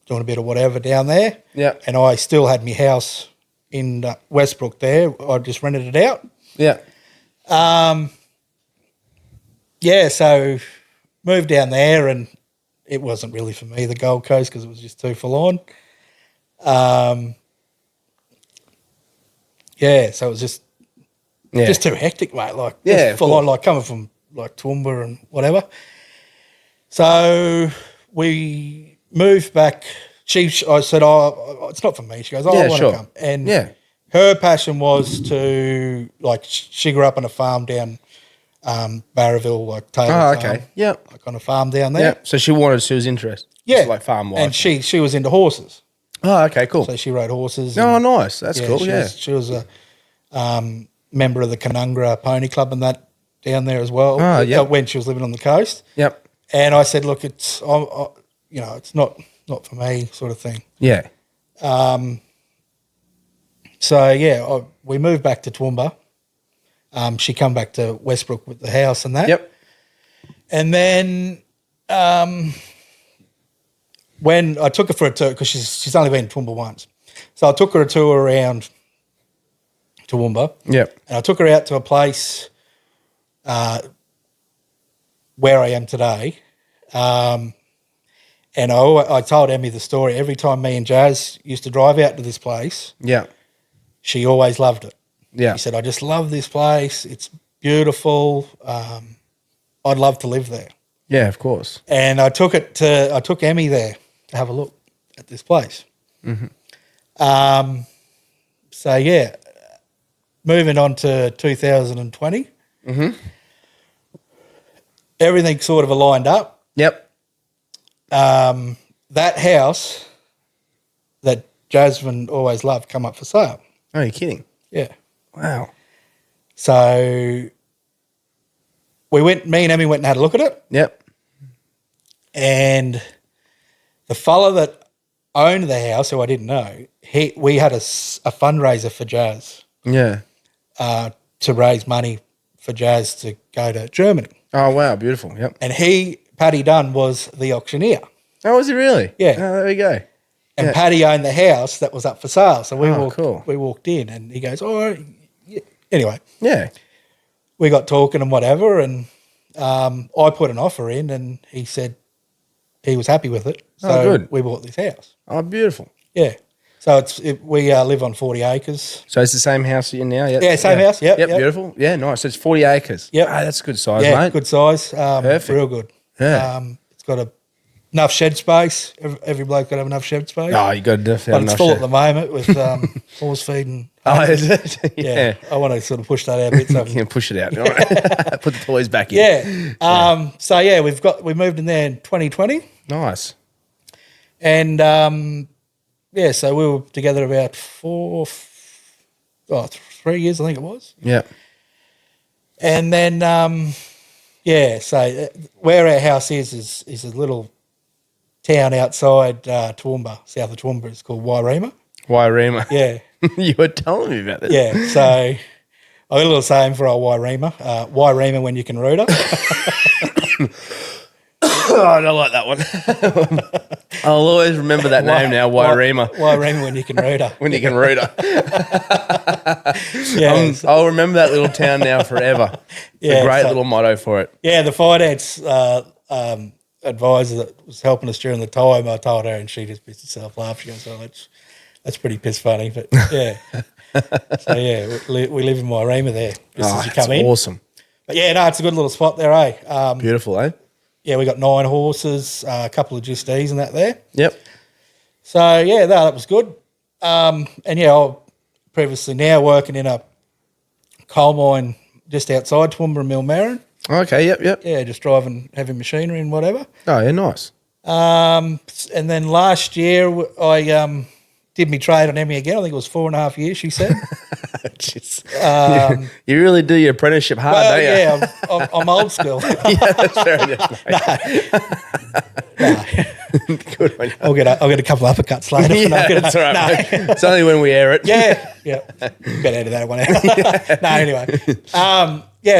doing a bit of whatever down there. Yeah. And I still had my house in Westbrook there. I just rented it out. Yeah. So moved down there, and it wasn't really for me, the Gold Coast, because it was just too full on. So it was just too hectic, mate. Like, full on, like coming from like Toowoomba and whatever. So we moved back. I said, "Oh, it's not for me." She goes, "Oh, I want to come." And her passion was to, like, she grew up on a farm down Barraville, like Taylor Farm. Yep. Like on a farm down there. Yeah. So she was interested. Yeah. Like farm life. And she was into horses. Oh, okay, cool. So she rode horses. Oh, nice. That's cool. She was a member of the Canungra Pony Club and that down there as well. Oh, yeah. When she was living on the coast. Yep. And I said, look, it's it's not for me, sort of thing. Yeah. We moved back to Toowoomba. She come back to Westbrook with the house and that. Yep. And then when I took her for a tour, because she's only been to Toowoomba once, so I took her a tour around Toowoomba. Yep. And I took her out to a place where I am today. And I told Emmy the story. Every time me and Jazz used to drive out to this place, she always loved it. Yeah. She said, "I just love this place. It's beautiful. I'd love to live there." Yeah, of course. And I took Emmy there to have a look at this place. Mm-hmm. Moving on to 2020. Mm-hmm. Everything sort of aligned up. Yep. That house that Jasmine always loved come up for sale. Oh, you're kidding? Yeah. Wow. So me and Emmy went and had a look at it. Yep. And the fella that owned the house, who I didn't know, we had a fundraiser for Jazz. Yeah. To raise money for Jazz to go to Germany. Oh, wow. Beautiful. Yep. And Paddy Dunn was the auctioneer. Oh, was he really? Yeah. Oh, there we go. And Paddy owned the house that was up for sale. So we walked in, and he goes, "Oh, yeah." Anyway." Yeah. We got talking and whatever, and I put an offer in, and he said he was happy with it. So good. We bought this house. Oh, beautiful. Yeah. So we live on 40 acres. So it's the same house you're in now? Yep. Yeah, same house. Yep. Beautiful. Yeah, nice. So it's 40 acres. Yep. Ah, that's a good size, yeah, mate. good size. Perfect. Real good. Yeah. It's got enough shed space. Every bloke got to have enough shed space. Oh, you got to definitely have But it's enough full shed. at the moment with horse feed and Oh, is it? Yeah. I want to sort of push that out a bit. So You can push it out. All right. Put the toys back in. Yeah. We moved in there in 2020. Nice. And so we were together about 3 years, I think it was. Yeah. And then, so where our house is a little town outside Toowoomba, south of Toowoomba. It's called Wairima. Wairima. Yeah. You were telling me about this. Yeah. So I got a little saying for our Wairima. Wairima when you can root her. Oh, I don't like that one. I'll always remember that name now, Wairima. Wairima when you can root her. When you can root her. Yeah. I'll remember that little town now forever. It's a great little motto for it. Yeah, the finance advisor that was helping us during the time, I told her, and she just pissed herself laughing. She goes, "Oh, that's pretty piss funny." But yeah. So yeah, we live in Wairima there just as you come in. Awesome. But yeah, no, it's a good little spot there, eh? Beautiful, eh? Yeah, we got 9 horses, a couple of Justies and that there. Yep. So yeah, that was good. And yeah, I'm previously now working in a coal mine just outside Toowoomba and Millmerran. Okay, yep. Yeah, just driving heavy machinery and whatever. Oh, yeah, nice. And then last year I did my trade on Emmy again. I think it was 4.5 years, she said. You really do your apprenticeship hard, don't you? Yeah, I'm old school. Yeah, that's fair enough. No. Good on you. I'll get a couple of uppercuts later. Yeah, that's all right, mate. It's only when we air it. Yeah. Better edit that one out. No, anyway.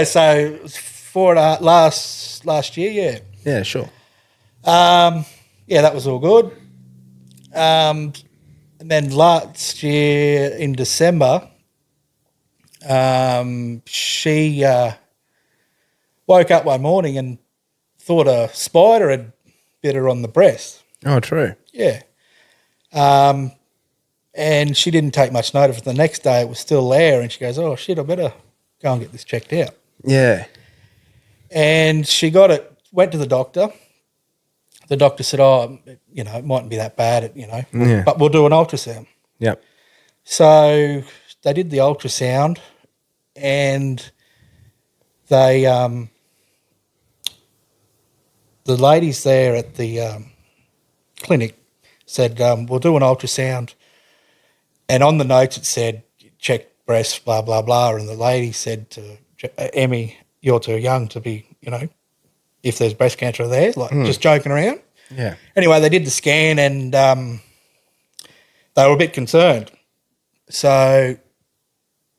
So it was last year, yeah. Yeah, sure. That was all good. And then last year in December, she woke up one morning and thought a spider had bit her on the breast. Oh, true. Yeah. And she didn't take much notice. The next day it was still there, and she goes, "Oh, shit, I better go and get this checked out." Yeah. And she got it, went to the doctor. The doctor said, "Oh, it mightn't be that bad, but we'll do an ultrasound." Yep. So they did the ultrasound, and they the ladies there at the clinic said, "We'll do an ultrasound." And on the notes it said, "Check breast, blah, blah, blah." And the lady said to Emmy, "You're too young to be, if there's breast cancer there," just joking around. Yeah. Anyway, they did the scan, and they were a bit concerned. So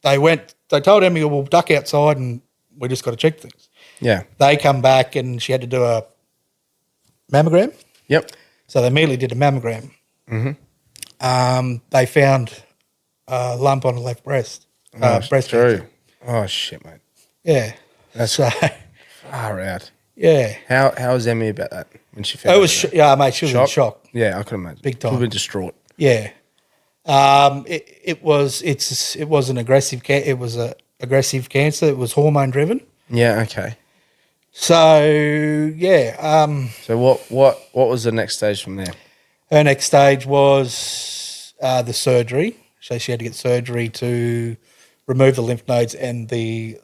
they told Emmy, "We'll duck outside and we just got to check things." Yeah. They come back and she had to do a mammogram. Yep. So they immediately did a mammogram. They found a lump on the left breast. Breast true. cancer. Oh, shit, mate. Yeah. That's so. Far out. Yeah. How was Emmy about that when she found it? Was mate, she was in shock. Yeah, I could imagine. Big time. She would have been distraught. Yeah. It was an aggressive it was a aggressive cancer. It was hormone driven. Yeah. Okay. So yeah. So what was the next stage from there? Her next stage was the surgery. So she had to get surgery to remove the lymph nodes and the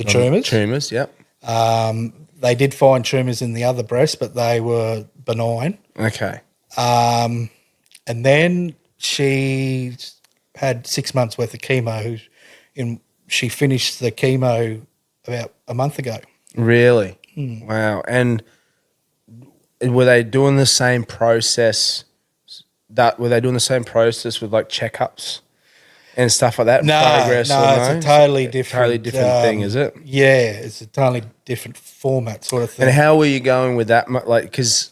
tumours. Tumours. Yep. They did find tumours in the other breast, but they were benign. Okay. And then she had 6 months worth of chemo. She finished the chemo about a month ago. Really? Wow. And were they doing the same process? Were they doing the same process with like checkups and stuff like that? No, Progress it's a totally different thing, is it? Yeah, it's a totally different format sort of thing. And how were you going with that? Like, because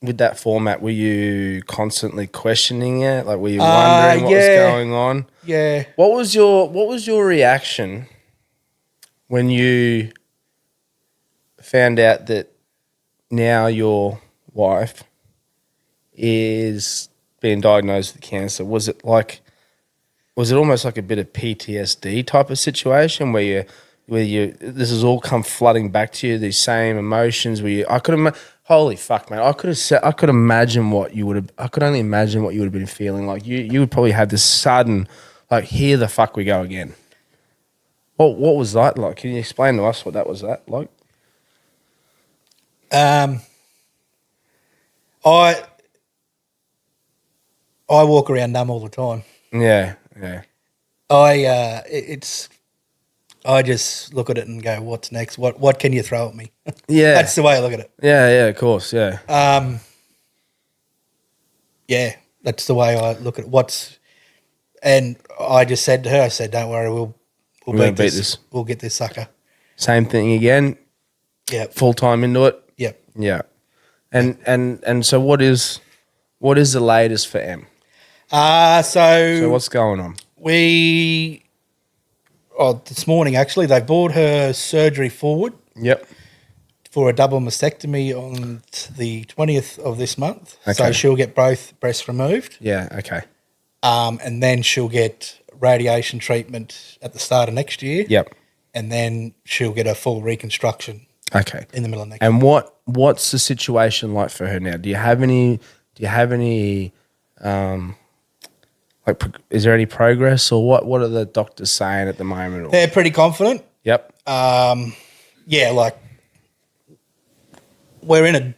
with that format, were you constantly questioning it? Like, were you wondering what was going on? Yeah. What was your reaction when you found out that now your wife is being diagnosed with cancer? Was it almost like a bit of PTSD type of situation where this has all come flooding back to you, these same emotions holy fuck, man, I could imagine what you would have, I could only imagine what you would have been feeling like. You would probably have this sudden, like, here the fuck we go again. What was that like? Can you explain to us what that was like? I walk around numb all the time. Yeah. I just look at it and go, what's next? What can you throw at me? Yeah. That's the way I look at it. Yeah, of course, yeah. Yeah, that's the way I look at it. And I just said to her, don't worry, we'll beat this. We'll get this sucker. Same thing again. Yeah. Full time into it. Yep. Yeah. And so what is the latest for Em? So what's going on? This morning actually, they brought her surgery forward. Yep. For a double mastectomy on the 20th of this month. Okay. So she'll get both breasts removed. Yeah, okay. And then she'll get radiation treatment at the start of next year. Yep. And then she'll get a full reconstruction. Okay. In the middle of next year. And what's the situation like for her now? Do you have any is there any progress, or what are the doctors saying at the moment? They're pretty confident. Yep. Yeah, like we're in a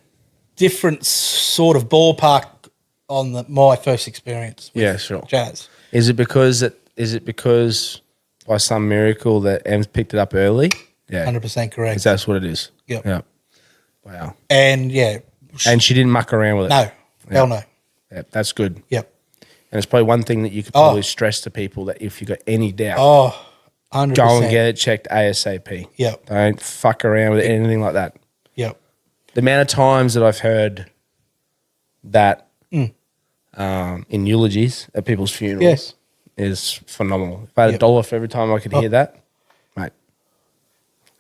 different sort of ballpark on my first experience with sure. Jazz. Is it because by some miracle that Em's picked it up early? Yeah. 100% correct. That's what it is. Yep. Yeah. Wow. And yeah. And she didn't muck around with it? No. Hell no. Yeah, that's good. Yep. And it's probably one thing that you could probably stress to people, that if you got any doubt, 100%. go and get it checked ASAP. Yep. Don't fuck around with anything like that. Yep. The amount of times that I've heard that in eulogies at people's funerals is phenomenal. If I had $1 for every time I could hear that, mate.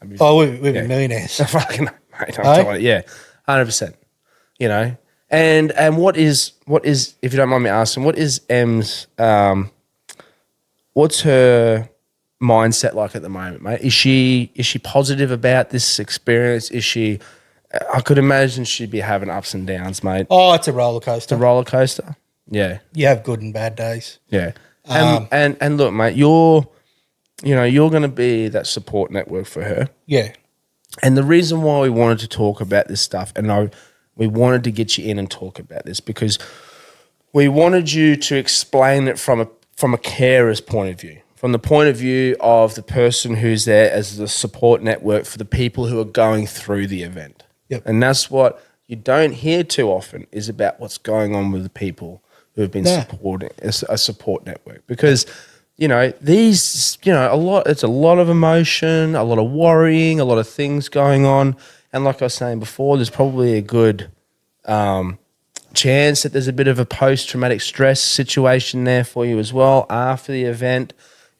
We'd be millionaires. Fucking mate, I'm telling you, 100%. You know, and what is if you don't mind me asking, what is Em's what's her mindset like at the moment, mate? Is she positive about this experience? Is she? I could imagine she'd be having ups and downs, mate. Oh, it's a roller coaster. It's a roller coaster. Yeah, you have good and bad days. Yeah, and look, mate, you're going to be that support network for her. Yeah, and the reason why we wanted to talk about this stuff, and we wanted to get you in and talk about this because we wanted you to explain it from a carer's point of view. From the point of view of the person who's there as the support network for the people who are going through the event. Yep. And that's what you don't hear too often is about what's going on with the people who have been supporting a support network. Because, it's a lot of emotion, a lot of worrying, a lot of things going on. And like I was saying before, there's probably a good chance that there's a bit of a post-traumatic stress situation there for you as well after the event.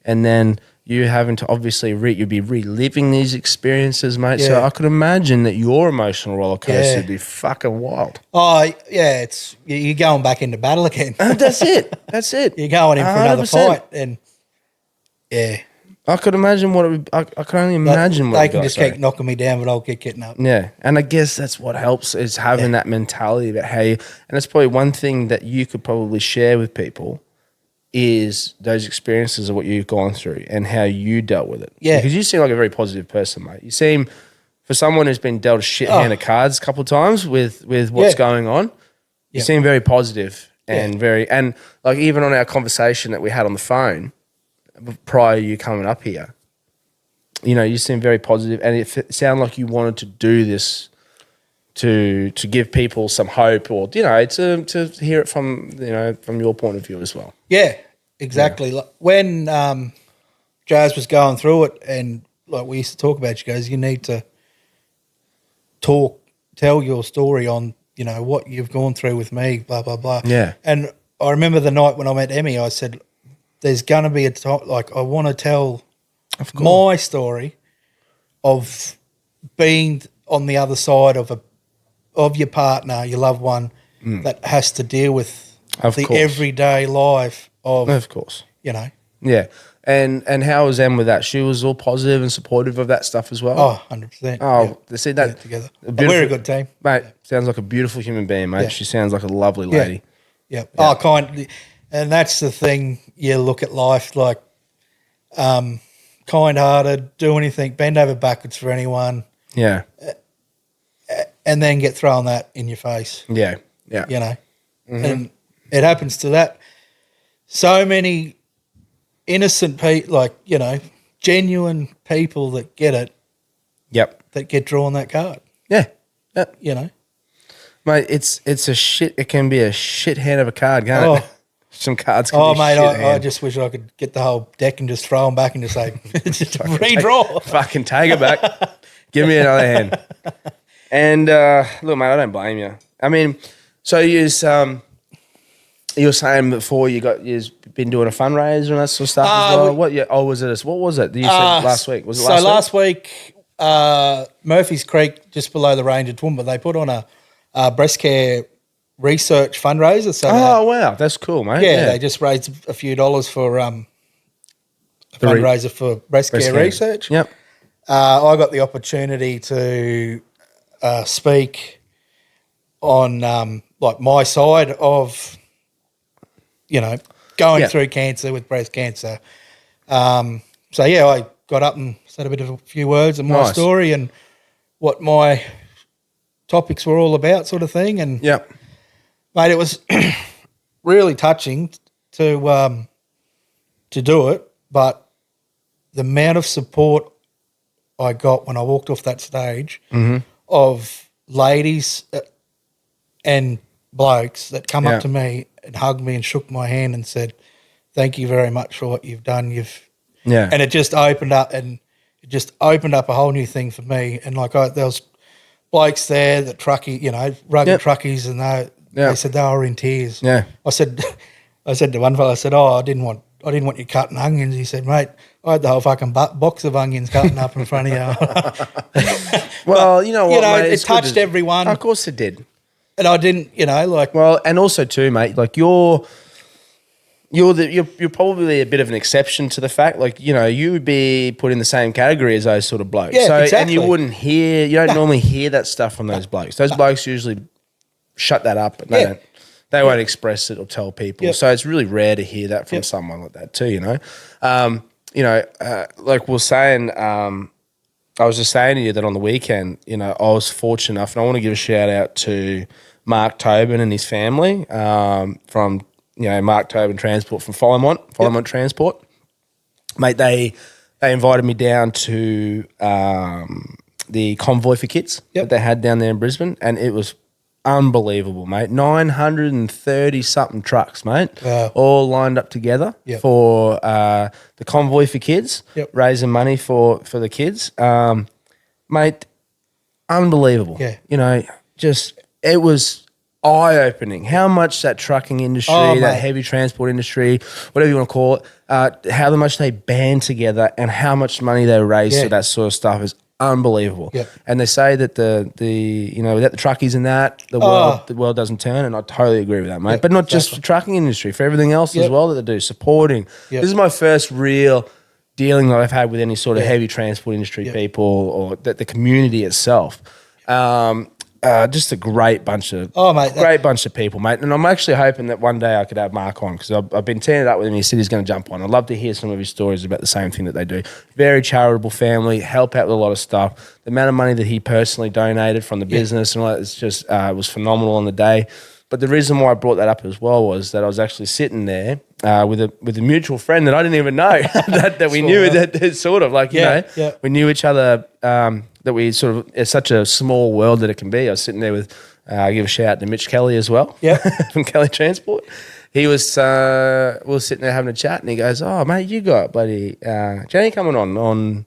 And then you having to obviously you'd be reliving these experiences, mate. Yeah. So I could imagine that your emotional roller coaster would be fucking wild. Oh, yeah, you're going back into battle again. That's it. You're going in for 100%. Another fight. And, I could imagine what it would I can only imagine what they can just keep knocking me down, but I'll keep getting up. Yeah, and I guess that's what helps is having that mentality about how you, and it's probably one thing that you could probably share with people is those experiences of what you've gone through and how you dealt with it. Yeah. Because you seem like a very positive person, mate. You seem, for someone who's been dealt a shit hand of cards a couple of times with what's going on, you seem very positive and and like even on our conversation that we had on the phone prior to you coming up here, you seem very positive and it sounded like you wanted to do this to give people some hope or, to hear it from your point of view as well. Yeah, exactly. Yeah. Like when Jazz was going through it and like we used to talk about, she goes, you need to tell your story on, what you've gone through with me, blah, blah, blah. Yeah. And I remember the night when I met Emmy, I said, there's going to be a time, like I want to tell my story of being on the other side of your partner, your loved one, that has to deal with everyday life of course. Yeah. And how was Em with that? She was all positive and supportive of that stuff as well? Oh, 100%. Oh, they see that together. We're a good team. Mate, sounds like a beautiful human being, mate. Yeah. She sounds like a lovely lady. Yeah. Oh, and that's the thing, you look at life like kind-hearted, do anything, bend over backwards for anyone. Yeah. And then get thrown that in your face. Yeah. And it happens to that. So many innocent people, like, genuine people that get it. Yep. That get drawn that card. Yeah. Mate, it can be a shit hand of a card, can't it? Some cards can be mate, shit I just wish I could get the whole deck and just throw them back and just say, just redraw. Fucking take it back. Give me another hand. And look, mate, I don't blame you. I mean, so you were saying before you've been doing a fundraiser and that sort of stuff as well. What was it? What was it that you said last week? Was it last week? Last week, Murphy's Creek, just below the range of Toowoomba, they put on a breast care research fundraiser. So wow, that's cool, mate. Yeah, they just raised a few dollars for a fundraiser for breast care research. Yep. I got the opportunity to speak on like my side of, going through cancer with breast cancer. I got up and said a few words of my story and what my topics were all about, sort of thing. And mate, it was really touching to do it, but the amount of support I got when I walked off that stage of ladies and blokes that come up to me and hugged me and shook my hand and said, "Thank you very much for what you've done." And it just opened up a whole new thing for me. And like there was blokes there that rugged truckies, and Yeah. They said they were in tears. Yeah. I said to one fellow, I said, I didn't want you cutting onions. He said, mate, I had the whole fucking box of onions cutting up in front of you. Well, you know what, mate? It touched everyone. Of course it did. And I didn't, like. Well, and also too, mate, like you're probably a bit of an exception to the fact, like, you would be put in the same category as those sort of blokes. Yeah, exactly. And you don't normally hear that stuff from those blokes. Those blokes usually shut that up and they won't express it or tell people. Yep. So it's really rare to hear that from someone like that too, like we're saying, I was just saying to you that on the weekend, I was fortunate enough, and I want to give a shout out to Mark Tobin and his family from, Mark Tobin Transport from Followmont Transport. Mate, they invited me down to the convoy for kids that they had down there in Brisbane, and it was unbelievable, mate. 930-something trucks, mate, all lined up together for the convoy for kids, raising money for the kids. Mate, unbelievable. Yeah. It was eye-opening how much that trucking industry, that heavy transport industry, whatever you want to call it, how much they band together and how much money they raise for that sort of stuff is unbelievable. Yep. And they say that the without the truckies and that, the world doesn't turn, and I totally agree with that, mate. But not just the trucking industry, for everything else as well that they do, supporting. This is my first real dealing that I've had with any sort of heavy transport industry people or the community itself. Just a great bunch of people, mate. And I'm actually hoping that one day I could have Mark on, because I've been teeing it up with him. He said he's going to jump on. I'd love to hear some of his stories about the same thing that they do. Very charitable family, help out with a lot of stuff. The amount of money that he personally donated from the business and all that, it's just was phenomenal on the day. But the reason why I brought that up as well was that I was actually sitting there with a mutual friend that I didn't even know that we knew that sort of like we knew each other. That we sort of, it's such a small world that it can be. I was sitting there with, I give a shout out to Mitch Kelly as well, from Kelly Transport. He was, we were sitting there having a chat, and he goes, "Oh, mate, you got bloody Jenny coming on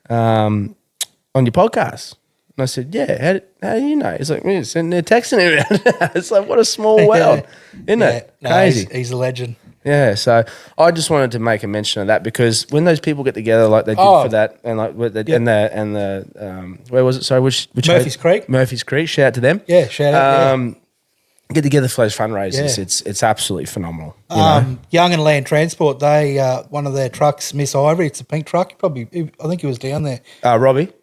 your podcast." And I said, "Yeah, how do you know?" He's like, "We're sitting there texting him." It's like, what a small world, isn't it? No, crazy. He's a legend. Yeah, so I just wanted to make a mention of that, because when those people get together like they did for that, and like and the where was it? Sorry, which Murphy's Creek. Murphy's Creek. Shout out to them. Yeah, shout out. Get together for those fundraisers. It's absolutely phenomenal. Young and Land Transport. They one of their trucks, Miss Ivory. It's a pink truck. I think he was down there. Robbie.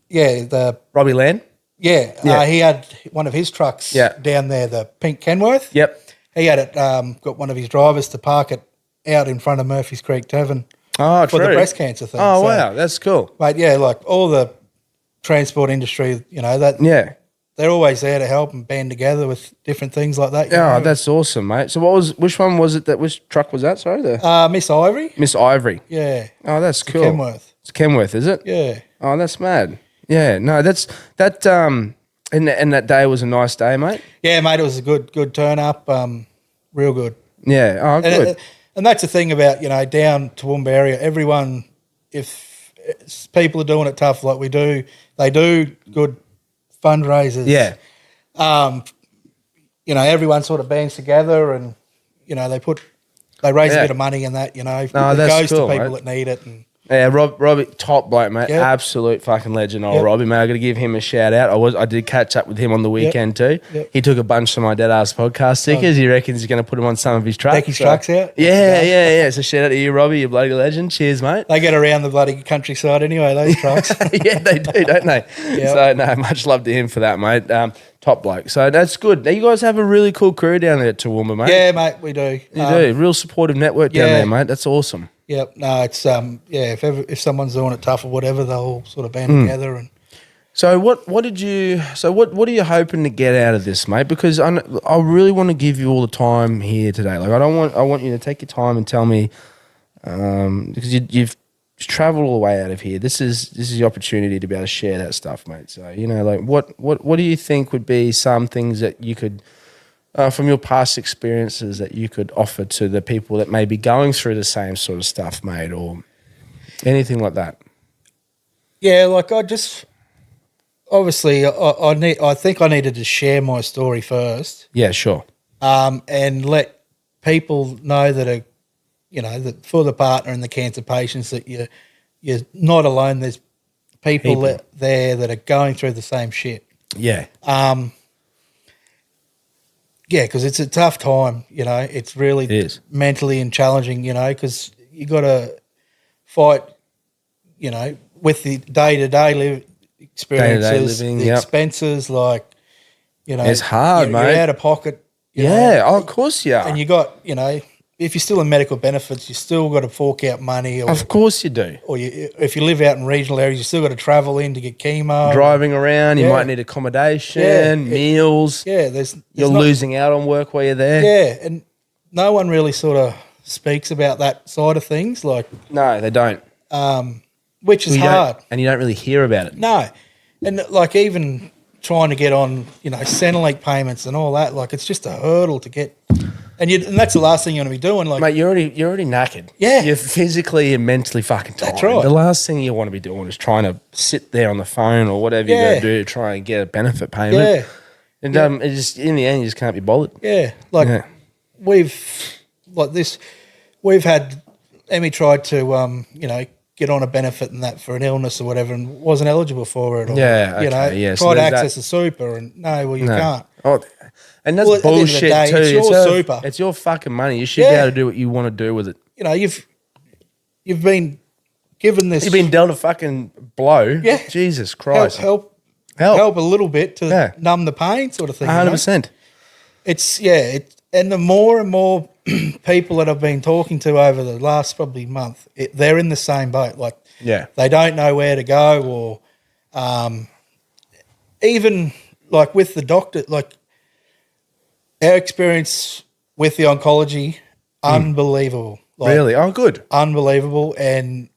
Yeah, Robbie Land. Yeah. He had one of his trucks down there, the pink Kenworth. Yep. He had it, got one of his drivers to park it out in front of Murphy's Creek Tavern for the breast cancer thing. Oh, wow, that's cool. Mate, like all the transport industry, they're always there to help and band together with different things like that. That's awesome, mate. So which truck was that, sorry? Miss Ivory. Miss Ivory. Yeah. Oh, that's cool. Kenworth. It's Kenworth, is it? Yeah. Oh, that's mad. Yeah, no, and that day was a nice day, mate? Yeah, mate, it was a good turn up, real good. Yeah, oh, good. And that's the thing about, down Toowoomba area, everyone, if people are doing it tough like we do, they do good fundraisers. Yeah. Everyone sort of bands together and, they raise a bit of money and that, it goes to people that need it. And yeah, Robbie, top bloke, mate. Yep. Absolute fucking legend, Robbie, mate. I got to give him a shout out. I did catch up with him on the weekend too. Yep. He took a bunch of my Deadass Podcast stickers. He reckons he's going to put them on some of his trucks. Take his trucks out. Yeah. So shout out to you, Robbie. You bloody legend. Cheers, mate. They get around the bloody countryside anyway, those trucks. Yeah, they do, don't they? Yep. So no, much love to him for that, mate. Top bloke. So that's good. Now you guys have a really cool crew down there at Toowoomba, mate. Yeah, mate, we do. You do. Real supportive network down there, mate. That's awesome. Yep. No, it's if someone's doing it tough or whatever, they'll all sort of band together. And so what are you hoping to get out of this, mate? Because I really want to give you all the time here today. Like I want you to take your time and tell me because you've traveled all the way out of here. This is the opportunity to be able to share that stuff, mate. So like what do you think would be some things that you could from your past experiences that you could offer to the people that may be going through the same sort of stuff, mate, or anything like that? Yeah, like I just obviously I think I needed to share my story first, Yeah, sure. and let people know that that for the partner and the cancer patients that you're not alone. There's people there that are going through the same shit. Yeah. Yeah, because it's a tough time, It's really It is. mentally and challenging, because you got to fight, with the day-to-day experiences, living, the yep. expenses, like, It's hard, you're mate. out of pocket. Yeah, of course you are. And you got, if you're still in medical benefits, you still got to fork out money. Or, of course you do. Or if you live out in regional areas, you still got to travel in to get chemo. Driving around, you Yeah. might need accommodation, meals. Yeah, You're losing out on work while you're there. Yeah, and no one really sort of speaks about that side of things, like, No, they don't. which is hard. And you don't really hear about it. No, and like even trying to get on, Centrelink payments and all that, like it's just a hurdle to get. And that's the last thing you want to be doing. Like, Mate, you're already knackered. Yeah. You're physically and mentally fucking tired. That's right. The last thing you want to be doing is trying to sit there on the phone or whatever you got to do to try and get a benefit payment. Yeah. And it just in the end, you just can't be bothered. Yeah, like we've had Emmy tried to get on a benefit and that for an illness or whatever and wasn't eligible for it. Or, tried to access the super and you can't. Oh, and that's Well, bullshit at the end of the day, too. it's your super. It's your fucking money. You should be able to do what you want to do with it. You've been given this. You've been dealt a fucking blow. Yeah. Jesus Christ. help a little bit to numb the pain, sort of thing. 100%. And the more and more people that I've been talking to over the last probably month, they're in the same boat. Like, they don't know where to go, or even like with the doctor, like our experience with the oncology, unbelievable. Like, Really? Oh, good. Unbelievable. And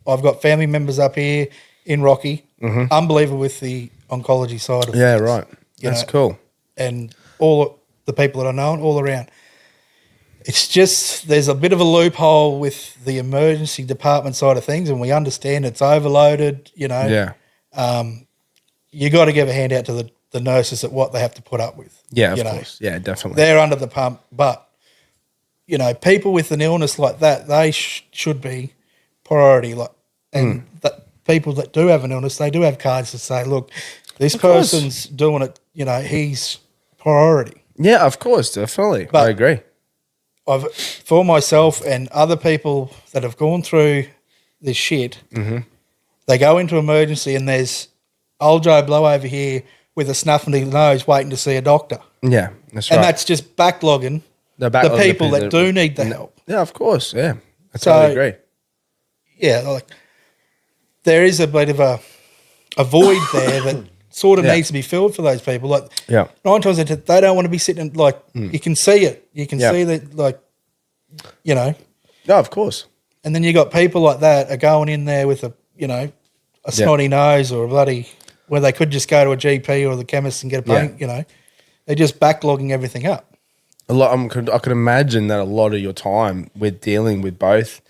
I've got family members up here in Rocky, unbelievable with the oncology side of things. Yeah, right. That's cool. And all the people that I know all around. It's just there's a bit of a loophole with the emergency department side of things, and we understand it's overloaded, Yeah. You got to give a hand out to the nurses at what they have to put up with. Yeah, of course. Yeah, definitely. They're under the pump, but, people with an illness like that, they should be priority. Like, and people that do have an illness, they do have cards to say, look, this person's doing it, he's priority. Yeah, of course, definitely. But I agree. For myself and other people that have gone through this shit, they go into emergency and there's old Joe Blow over here with a snuffly nose waiting to see a doctor. Yeah, that's right. And that's just backlogging the people that do need the help. Yeah, of course, yeah. I totally agree. Yeah, like there is a bit of a void there that sort of needs to be filled for those people. Like 9 times out of 10, they don't want to be sitting like you can see it. You can see that, like, No, of course. And then you got people like that are going in there with a snotty nose or a bloody where they could just go to a GP or the chemist and get a pain. They're just backlogging everything up. I could imagine that a lot of your time with dealing with both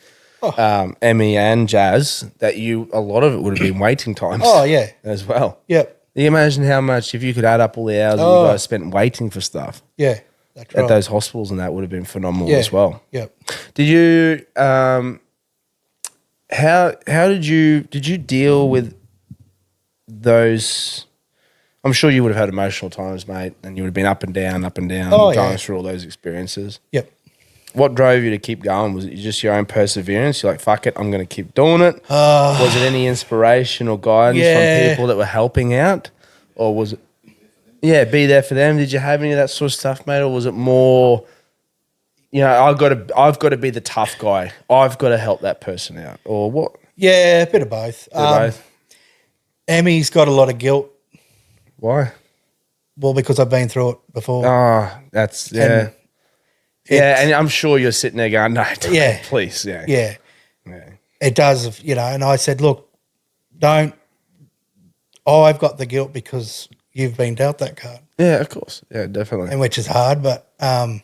Emmy and Jazz, that a lot of it would have been waiting times. Oh yeah, as well. Yep. You imagine how much, if you could add up all the hours that you guys spent waiting for stuff. Yeah, that's right. At those hospitals, and that would have been phenomenal as well. Yep. Did you? How did you deal with those? I'm sure you would have had emotional times, mate, and you would have been up and down, going through all those experiences. Yep. What drove you to keep going? Was it just your own perseverance? You're like, fuck it, I'm going to keep doing it. Was it any inspiration or guidance from people that were helping out? Or was it, be there for them? Did you have any of that sort of stuff, mate? Or was it more, I've got to be the tough guy. I've got to help that person out. Or what? Yeah, a bit of both. Emmy's got a lot of guilt. Why? Well, because I've been through it before. Oh, that's, and I'm sure you're sitting there going, no, please, Yeah. It does, and I said, look, don't, I've got the guilt because you've been dealt that card. Yeah, of course. Yeah, definitely. And which is hard, but, I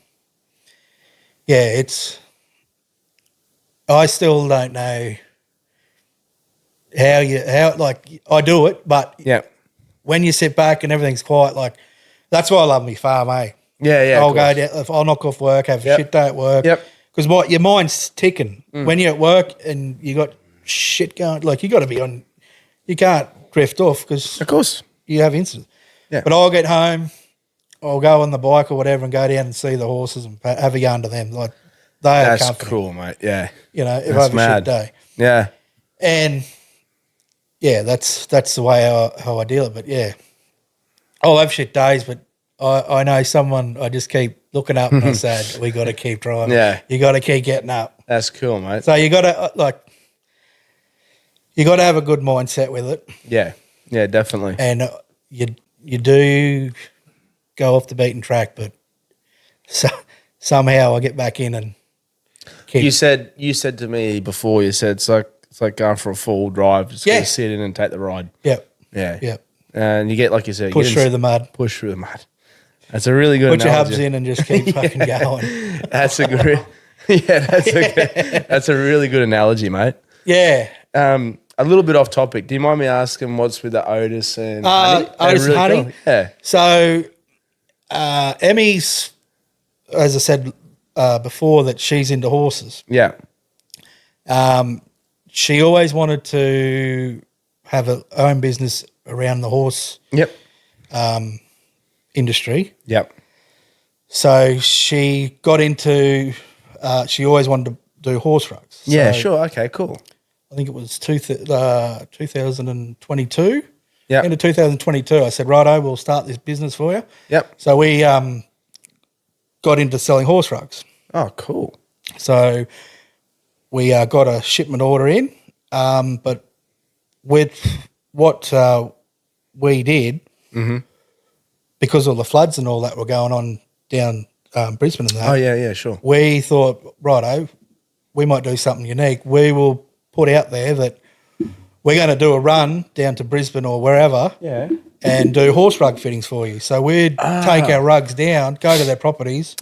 still don't know how I do it, but when you sit back and everything's quiet, like that's why I love me farm, eh? Yeah. I'll go down, I'll knock off work, have a shit day at work. Yep. Because your mind's ticking. When you're at work and you got shit going, like you got to be on, you can't drift off because Of course. you have incidents. Yeah. But I'll get home, I'll go on the bike or whatever and go down and see the horses and have a yarn to them. Like they are That's comforting. cool, mate. Yeah. You know, if That's I have a mad. shit day. Yeah. And yeah, that's the way how I deal it. But yeah, I'll have shit days, but I know someone I just keep looking up and I said, we got to keep driving. Yeah. You got to keep getting up. That's cool, mate. So you got to you got to have a good mindset with it. Yeah. Yeah, definitely. And you do go off the beaten track, but somehow I get back in and keep. You said to me before, you said it's like going for a full drive. Just gotta sit in and take the ride. Yep. Yeah. Yep. And you get, like you said, Push through the mud. Push through the mud. That's a really good Put your analogy. hubs in and just keep fucking going. That's a good. That's a really good analogy, mate. Yeah. A little bit off topic. Do you mind me asking what's with the Otis and honey? Otis and honey? Cool. Yeah. So Emmy's, as I said before, that she's into horses. Yeah. She always wanted to have her own business around the horse Yep. industry. Yep. So she got into, she always wanted to do horse rugs. Yeah, So sure. Okay, cool. I think it was 2022. Yep. Into 2022, I said, righto, we'll start this business for you. Yep. So we got into selling horse rugs. Oh, cool. So we got a shipment order in, but with what we did, because all the floods and all that were going on down Brisbane and that, Oh, yeah, sure. we thought, righto, we might do something unique. We will put out there that we're going to do a run down to Brisbane or wherever and do horse rug fittings for you. So we'd take our rugs down, go to their properties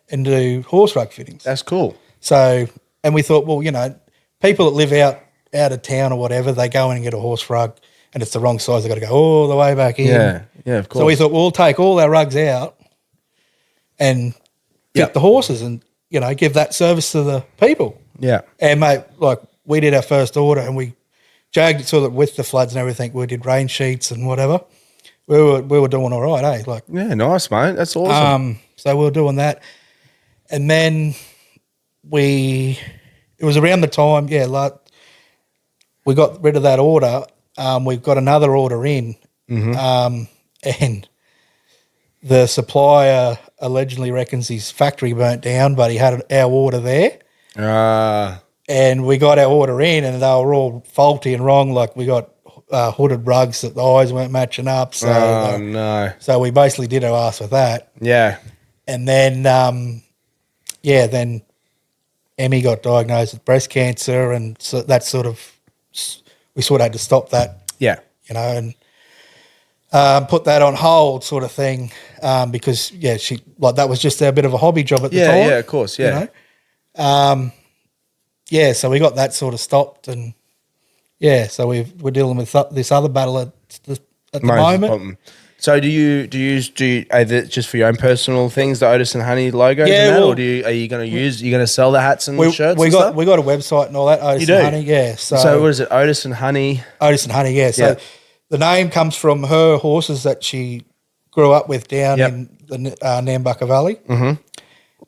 and do horse rug fittings. That's cool. So, and we thought, well, you know, people that live out of town or whatever, they go in and get a horse rug and it's the wrong size. They've got to go all the way back in. Yeah, of course. So we thought, we'll take all our rugs out and fit the horses and, you know, give that service to the people. Yeah. And, mate, like, we did our first order and we jagged it so that with the floods and everything, we did rain sheets and whatever. We were doing all right, eh? Like, yeah, nice, mate. That's awesome. so we were doing that. And then it was around the time, like, we got rid of that order. We've got another order in, and the supplier allegedly reckons his factory burnt down, but he had our order there. And we got our order in, and they were all faulty and wrong. Like, we got hooded rugs that the eyes weren't matching up. So, no. So we basically did our ass with that. Yeah. And then, then Emmy got diagnosed with breast cancer, and so that sort of, we sort of had to stop that. Yeah. You know, and put that on hold, sort of thing, because she that was just a bit of a hobby job at the time. Yeah, of course, yeah. You know? So we got that sort of stopped, and so we're dealing with this other battle at the moment. So do you just for your own personal things, the Otis and Honey logos and that, or are you going to sell the hats and shirts? We got a website and all that. Otis and Honey, yeah. So what is it? Otis and Honey. Otis and Honey, yeah. So the name comes from her horses that she grew up with down in the Nambucca Valley,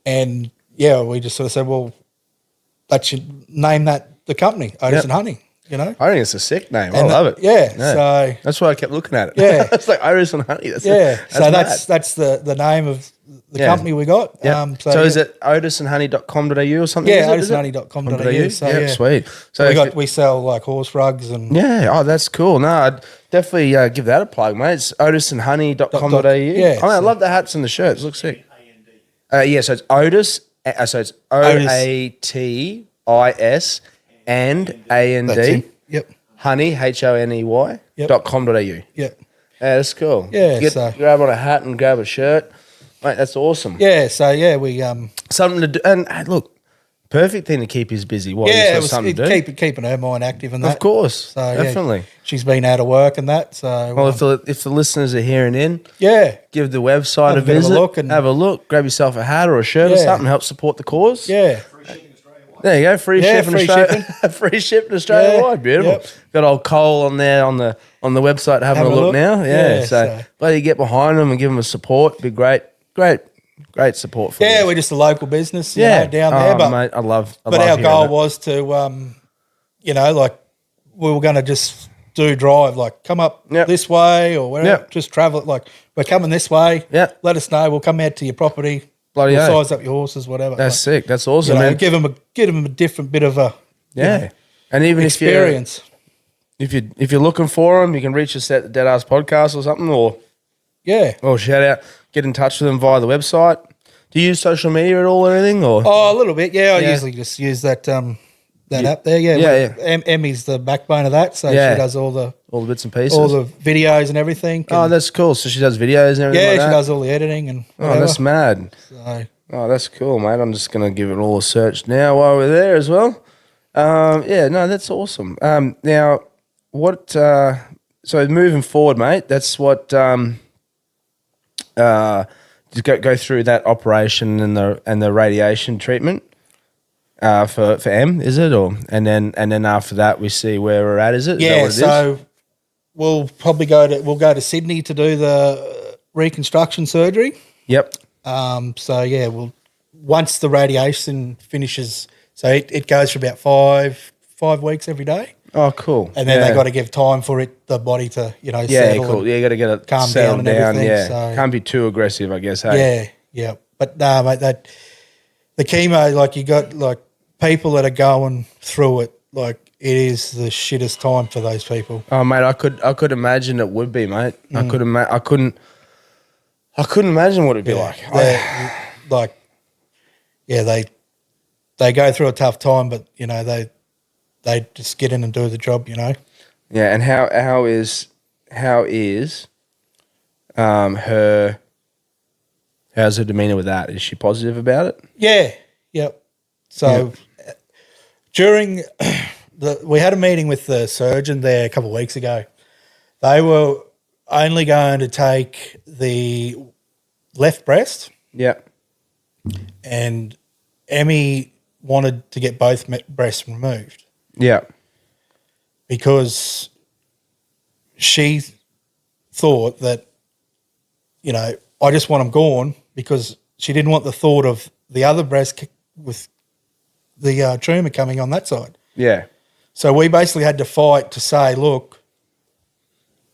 and we just sort of said, well, that should name that the company, Otis and Honey. You know, I think it's a sick name. I love it. Yeah, so that's why I kept looking at it. Yeah, it's like Otis and Honey. That's that's the name of the company we got. So is it otisandhoney.com.au or something? Yeah, otisandhoney.com.au. So sweet. So we sell like horse rugs and that's cool. No, I'd definitely give that a plug, mate. It's otisandhoney.com.au. Yeah, I love the hats and the shirts. Look sick. So it's Otis. So it's OATIS and AND. Yep. Honey, HONEY. .com.au. Yep. Yeah, that's cool. Yeah, grab on a hat and grab a shirt, mate. That's awesome. Yeah, so we something to do. And hey, look, perfect thing to keep his busy. While Yeah, he's got something to do. keeping her mind active and that. Of course, So, definitely. Yeah, she's been out of work and that. So Well, if the listeners are hearing in, yeah, give the website a bit of a visit, look and- have a look, grab yourself a hat or a shirt or Yeah. something, help support the cause. yeah. There you go, free Yeah, shipping free Australia, free shipping Australia Yeah, wide, beautiful. yep. Got old Cole on there on the website having a look now. Yeah, so bloody get behind them and give them a support. Be great support for Yeah, them. we're just a local business, you Yeah, know, down there. But mate, I love our hearing goal that. was to, you know, like we were going to just do drive, like come up Yep. this way or whatever, Yep. just travel it. Like we're coming this way. Yep. Let us know. We'll come out to your property. Bloody we'll oath. size up your horses, whatever. That's like, sick. That's awesome, you know, man. give them a different bit of a you know, And even experience. if you're looking for them, you can reach us at the Deadass Podcast or something, or shout out, get in touch with them via the website. Do you use social media at all or anything? Or Oh, a little bit. Yeah, I Yeah. usually just use that app there. Yeah, Yeah, Emmy's the backbone of that, so Yeah. she does all the bits and pieces. videos and everything. Oh, and- that's cool. So she does videos and everything yeah, like she that? does all the editing and whatever. Oh, that's mad. So, Oh, that's cool, mate. I'm just going to give it all a search now while we're there as well. That's awesome. Now, what? So moving forward, mate, that's what. Just go through that operation and the radiation treatment for M, is it? Or and then after that we see where we're at. Is it? Is that yeah, what it is? so we'll probably go to Sydney to do the reconstruction surgery. Yep. Once the radiation finishes, so it goes for about five weeks every day, Oh, cool. and then they got to give time for the body to Yeah, settle. cool. and- Yeah, you got to get it calm settled down and down. everything, Yeah, so- can't be too aggressive, I guess. Hey. Yeah. But no, mate, the chemo, like you got like people that are going through it, like it is the shittest time for those people. Oh, mate, I could imagine it would be, mate. I couldn't imagine what it'd be like. They go through a tough time, but they just get in and do the job, Yeah, and how is how's her demeanor with that? Is she positive about it? Yeah, yep. So during we had a meeting with the surgeon there a couple of weeks ago. They were only going to take the left breast, Yeah. and Emmy wanted to get both breasts removed Yeah. because she thought that, I just want them gone, because she didn't want the thought of the other breast with the tumour coming on that side. Yeah. So we basically had to fight to say, look,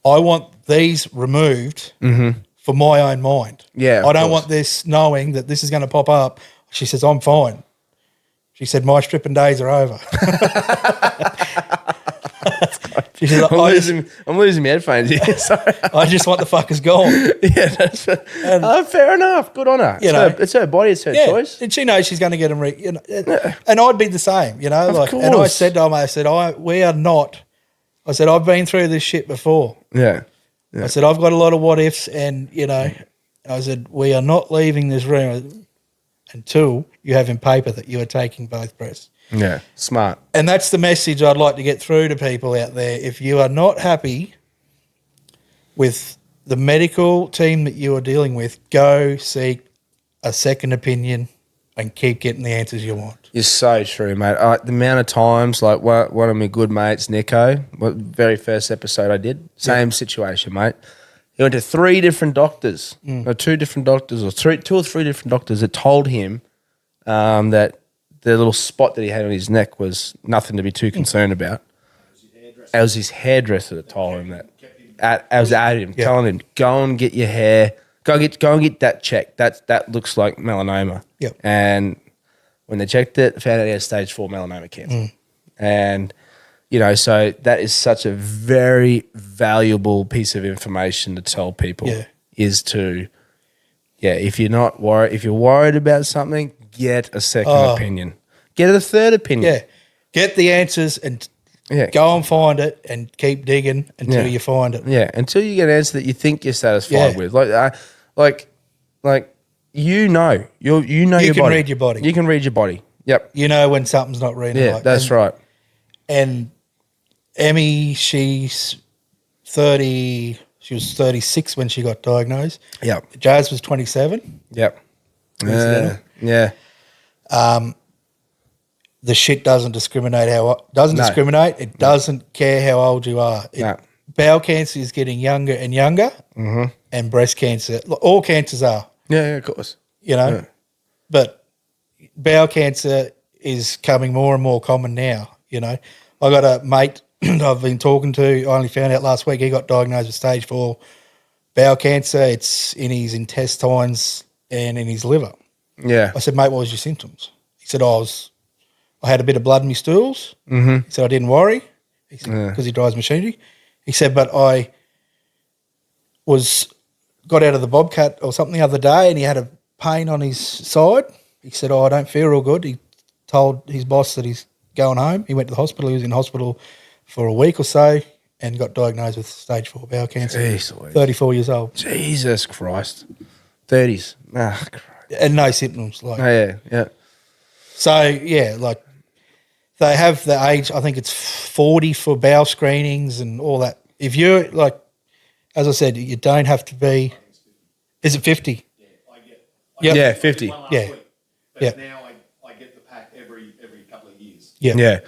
I want these removed for my own mind. Yeah, of I don't course. want this knowing that this is going to pop up. She says, I'm fine. She said, my stripping days are over. She said, I'm losing my headphones here. Sorry. I just want the fuckers gone. Yeah, that's fair enough. Good on her. It's her body. It's her choice. And she knows she's going to get them. And I'd be the same, And I course. said to him, we are not. I said, I've been through this shit before. Yeah. I said, I've got a lot of what ifs, and I said, we are not leaving this room until you have in paper that you are taking both breasts. Yeah. Smart. And that's the message I'd like to get through to people out there. If you are not happy with the medical team that you are dealing with, go seek a second opinion and keep getting the answers you want. You're so true, mate. The amount of times, like one of my good mates, Nico, very first episode I did, same situation, mate. He went to 3 different doctors, or 2 different doctors, or 2 or 3 different doctors that told him that the little spot that he had on his neck was nothing to be too concerned about. It was his hairdresser that told him that. I was at him, telling him, go and get your hair, go and get that checked. That looks like melanoma. Yep. And when they checked it, found out he had stage 4 melanoma cancer. And, so that is such a very valuable piece of information to tell people is to, if you're not worried, if you're worried about something, get a second opinion. Get a third opinion. Yeah. Get the answers and go and find it and keep digging until you find it. Yeah, until you get an answer that you think you're satisfied with. You know your body. Read your body. You can read your body. Yep. You know when something's not reading Yeah, right. that's right. And Emmy, she's 30. She was 36 when she got diagnosed. Yep. Jazz was 27. Yep. Coincidental. Yeah. The shit doesn't discriminate discriminate. It doesn't care how old you are. No. Bowel cancer is getting younger and younger, and breast cancer. All cancers are. Yeah, of course. You know, Yeah. but bowel cancer is coming more and more common now. You know, I got a mate I've been talking to. I only found out last week he got diagnosed with stage 4 bowel cancer. It's in his intestines and in his liver. Yeah. I said, mate, what was your symptoms? He said, I had a bit of blood in my stools. Mm-hmm. He said, I didn't worry because he drives machinery. He said, but I got out of the Bobcat or something the other day and he had a pain on his side. He said, I don't feel real good. He told his boss that he's going home. He went to the hospital. He was in hospital for a week or so and got diagnosed with stage 4 bowel cancer. Jeez, 34 years old. Jesus Christ. 30s. Ah, Christ. And no symptoms. Oh, yeah. So, yeah, like they have the age, I think it's 40 for bowel screenings and all that. If you're like, as I said, you don't have to be, is it 50? Yeah, 50. Yeah. But now I get the pack every couple of years. Yeah.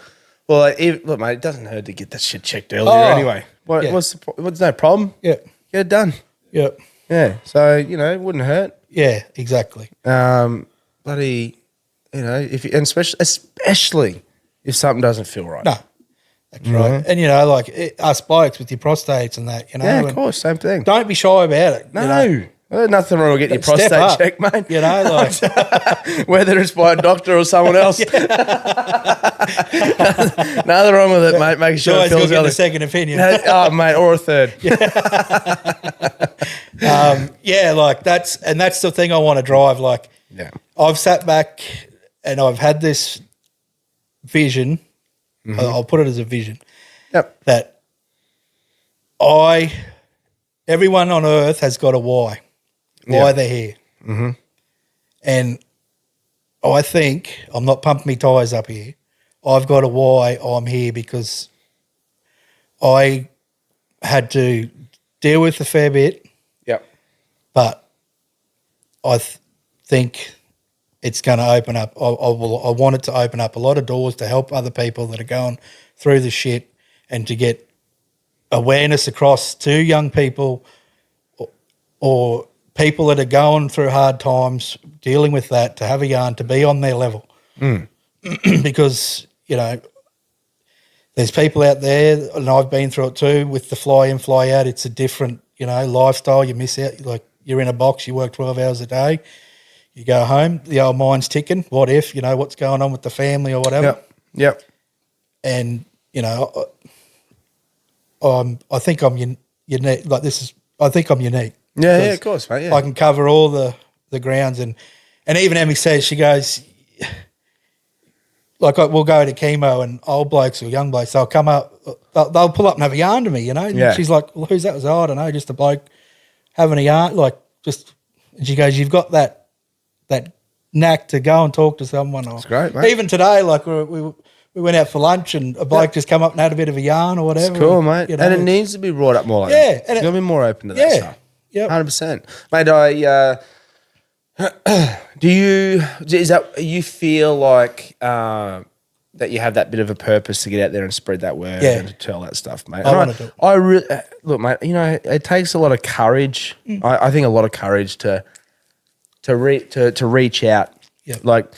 Well, look, mate, it doesn't hurt to get that shit checked earlier anyway. What's no problem? Yeah. Get it done. Yeah. Yeah. So, it wouldn't hurt. Yeah, exactly. Bloody, and especially if something doesn't feel right. No, that's right. And, like us blokes with your prostates and that, Yeah, of course, same thing. Don't be shy about it. No. There's nothing wrong with getting your Step prostate up, checked, mate. Like Whether it's by a doctor or someone else. Nothing wrong with it, mate. Making sure it always feels get a second opinion. Oh, mate, or a third. Like that's the thing I want to drive. Like, I've sat back and I've had this vision. I'll put it as a vision. Yep. That everyone on earth has got a why they're here. Mm-hmm. And I think, I'm not pumping my tyres up here, I've got a why I'm here because I had to deal with a fair bit. Yep. But I think it's going to open up. I want it to open up a lot of doors to help other people that are going through the shit and to get awareness across to young people or people that are going through hard times, dealing with that, to have a yarn, to be on their level. Because, there's people out there, and I've been through it too, with the fly in, fly out. It's a different, lifestyle. You miss out. Like, you're in a box, you work 12 hours a day, you go home, the old mind's ticking. What if, what's going on with the family or whatever? Yep. And, I think I'm unique. Like, I think I'm unique. Yeah, of course, mate. Yeah. I can cover all the grounds. And even Emmy says, she goes, like, we'll go to chemo and old blokes or young blokes, they'll come up, they'll pull up and have a yarn to me, And Yeah. she's like, well, who's that? I was, I don't know, just a bloke having a yarn. Like, and she goes, you've got that knack to go and talk to someone. That's great, mate. Even today, like, we went out for lunch and a bloke just come up and had a bit of a yarn or whatever. It's cool, mate. And it needs to be brought up more like that. And you've got to be more open to that stuff. Yeah. 100%. Mate, you feel like that you have that bit of a purpose to get out there and spread that word and to tell that stuff, mate? I want to do it. I really look, mate. It takes a lot of courage. I think a lot of courage to reach out, like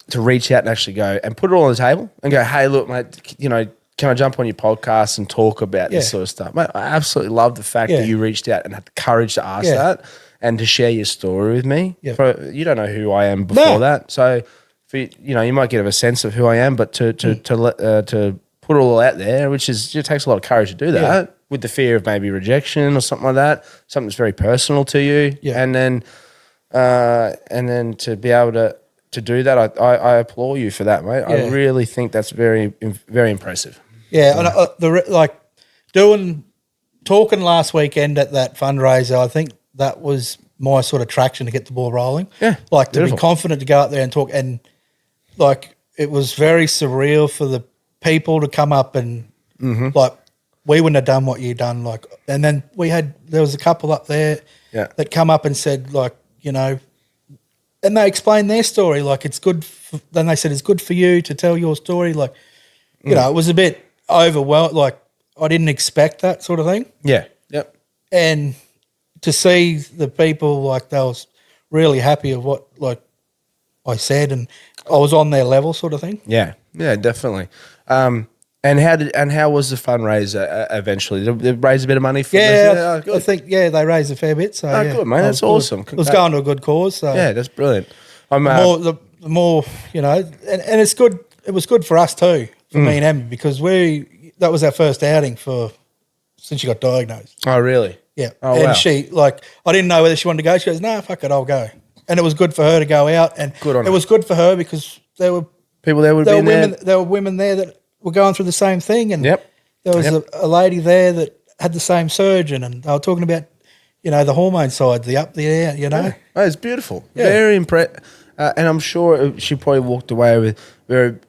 to reach out and actually go and put it all on the table and go, hey, look, mate, can I jump on your podcast and talk about this sort of stuff? Mate, I absolutely love the fact that you reached out and had the courage to ask that and to share your story with me. Yeah. You don't know who I am before that. So, you might get a sense of who I am, but to put it all out there, which is, it takes a lot of courage to do that with the fear of maybe rejection or something like that, something that's very personal to you. Yeah. And then to be able to do that, I applaud you for that, mate. I really think that's very, very impressive. Yeah, and talking last weekend at that fundraiser, I think that was my sort of traction to get the ball rolling. Yeah, like to beautiful. be confident to go out there and talk. And like it was very surreal for the people to come up and like we wouldn't have done what you done. Like, and then there was a couple up there that come up and said like, you know, and they explained their story. Like it's good. Then they said it's good for you to tell your story. Like, you know, it was a bit overwhelmed. Like I didn't expect that sort of thing. Yeah. Yep. And to see the people like they was really happy of what like I said, and I was on their level, sort of thing. Yeah. Yeah. Definitely. And how was the fundraiser eventually? Did they raise a bit of money for this? I think they raised a fair bit. So good, man. That's awesome. It was going to a good cause. So yeah, that's brilliant. The more you know, and it's good. It was good for us too, for me and Emma, because that was our first outing since she got diagnosed. Oh, really? Yeah. Oh, and wow. she I didn't know whether she wanted to go. She goes, "No, fuck it, I'll go." And it was good for her to go out, and good on it was good for her because there were people there there were women there that were going through the same thing, and there was a lady there that had the same surgeon, and they were talking about, you know, the hormone side, the up, the out, you know. Yeah. Oh, it's beautiful. Yeah. Very impressed. And I'm sure she probably walked away with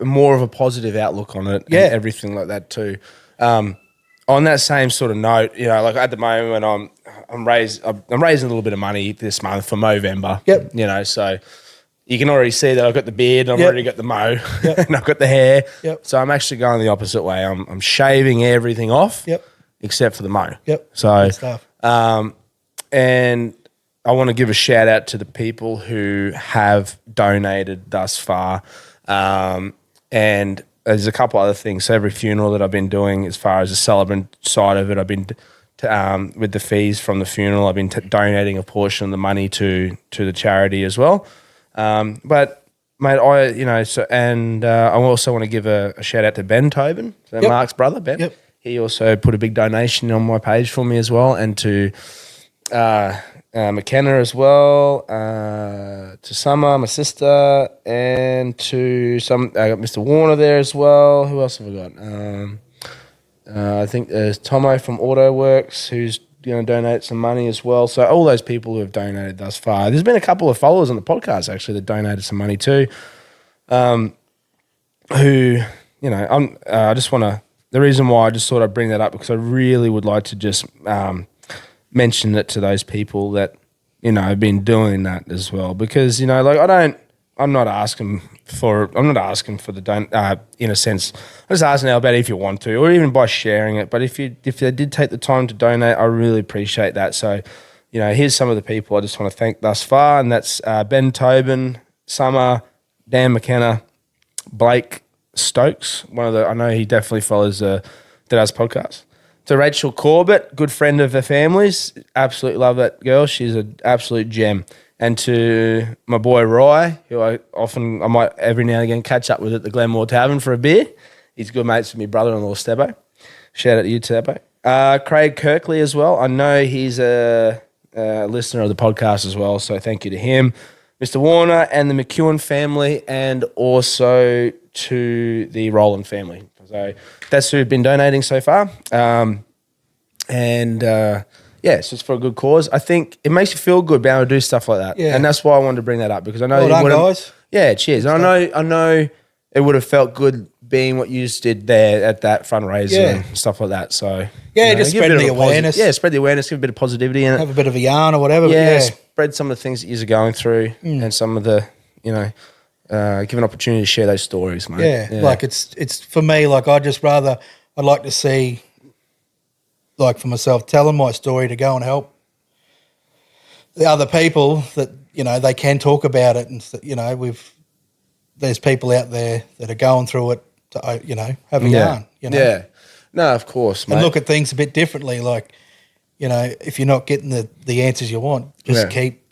more of a positive outlook on it and everything like that too. On that same sort of note, you know, like at the moment I'm raising a little bit of money this month for Movember. Yep. You know, so you can already see that I've got the beard, I've already got the mo, and I've got the hair. Yep. So I'm actually going the opposite way. I'm shaving everything off, except for the mo. Yep. So, good stuff. And I want to give a shout out to the people who have donated thus far. And there's a couple other things. So every funeral that I've been doing, as far as the celebrant side of it, I've been with the fees from the funeral, I've been donating a portion of the money to the charity as well. But mate, I also want to give a shout out to Ben Tobin, Mark's brother, Ben. Yep. He also put a big donation on my page for me as well, and to McKenna as well, to Summer, my sister, and to I got Mr. Warner there as well. Who else have I got? I think there's Tomo from AutoWorks who's going to donate some money as well. So all those people who have donated thus far. There's been a couple of followers on the podcast actually that donated some money too. Who, you know, I just want to. The reason why I just thought I'd bring that up because I really would like to just mention it to those people that, you know, have been doing that as well. Because, you know, like I'm not asking for the in a sense. I'm just asking how about it if you want to, or even by sharing it. But if they did take the time to donate, I really appreciate that. So, you know, here's some of the people I just want to thank thus far, and that's Ben Tobin, Summer, Dan McKenna, Blake Stokes. I know he definitely follows the Deadass Podcast. To Rachel Corbett, good friend of the family's, absolutely love that girl. She's an absolute gem. And to my boy Rye, who I might every now and again catch up with at the Glenmore Tavern for a beer. He's good mates with my brother-in-law Stebo. Shout out to you, Stebo. Craig Kirkley as well. I know he's a listener of the podcast as well, so thank you to him. Mr. Warner and the McEwen family, and also to the Rowland family. So that's who've been donating so far. Yeah, so it's for a good cause. I think it makes you feel good being able to do stuff like that. Yeah. And that's why I wanted to bring that up, because I know well done, guys. Yeah, cheers. And I know it would have felt good being what you just did there at that fundraiser and stuff like that. So just spread the awareness. Spread the awareness, give a bit of positivity in it. Have a bit of a yarn or whatever. Yeah, spread some of the things that you're going through and some of the, give an opportunity to share those stories, mate. Yeah, like it's for me, like I'd like to see, like for myself, telling my story to go and help the other people that, they can talk about it, and, there's people out there that are going through it to, have a yarn, Yeah. No, of course, mate. And look at things a bit differently. Like, if you're not getting the answers you want, just keep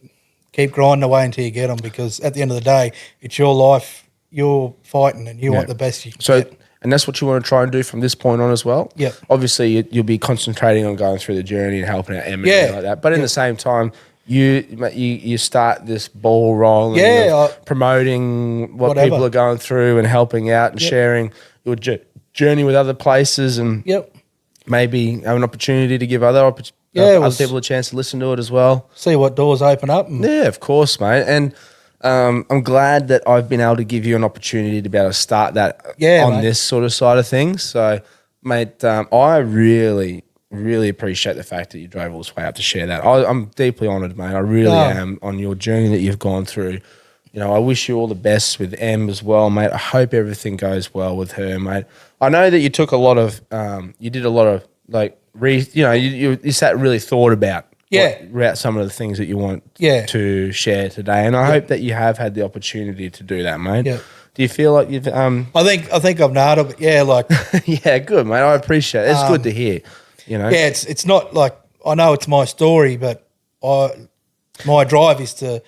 grinding away until you get them, because at the end of the day, it's your life, you're fighting, and you want the best you can get. And that's what you want to try and do from this point on as well. Yeah. Obviously, you'll be concentrating on going through the journey and helping out Emma and like that. But in the same time, you start this ball rolling of promoting what people are going through and helping out and sharing your journey with other places, and maybe have an opportunity to give other people a chance to listen to it as well. See what doors open up. Yeah, of course, mate. And I'm glad that I've been able to give you an opportunity to be able to start that on mate. this sort of side of things. So, mate, I really, really appreciate the fact that you drove all this way up to share that. I'm deeply honoured, mate. I really am on your journey that you've gone through. You know, I wish you all the best with Em as well, mate. I hope everything goes well with her, mate. I know that you took a lot of, you did a lot of like, you sat really thought about. About some of the things that you want to share today, and I hope that you have had the opportunity to do that, mate. Yeah. Do you feel like you've? I think I've nailed it. But like yeah, good, mate. I appreciate it. It's good to hear. You know, it's not like I know it's my story, but my drive is to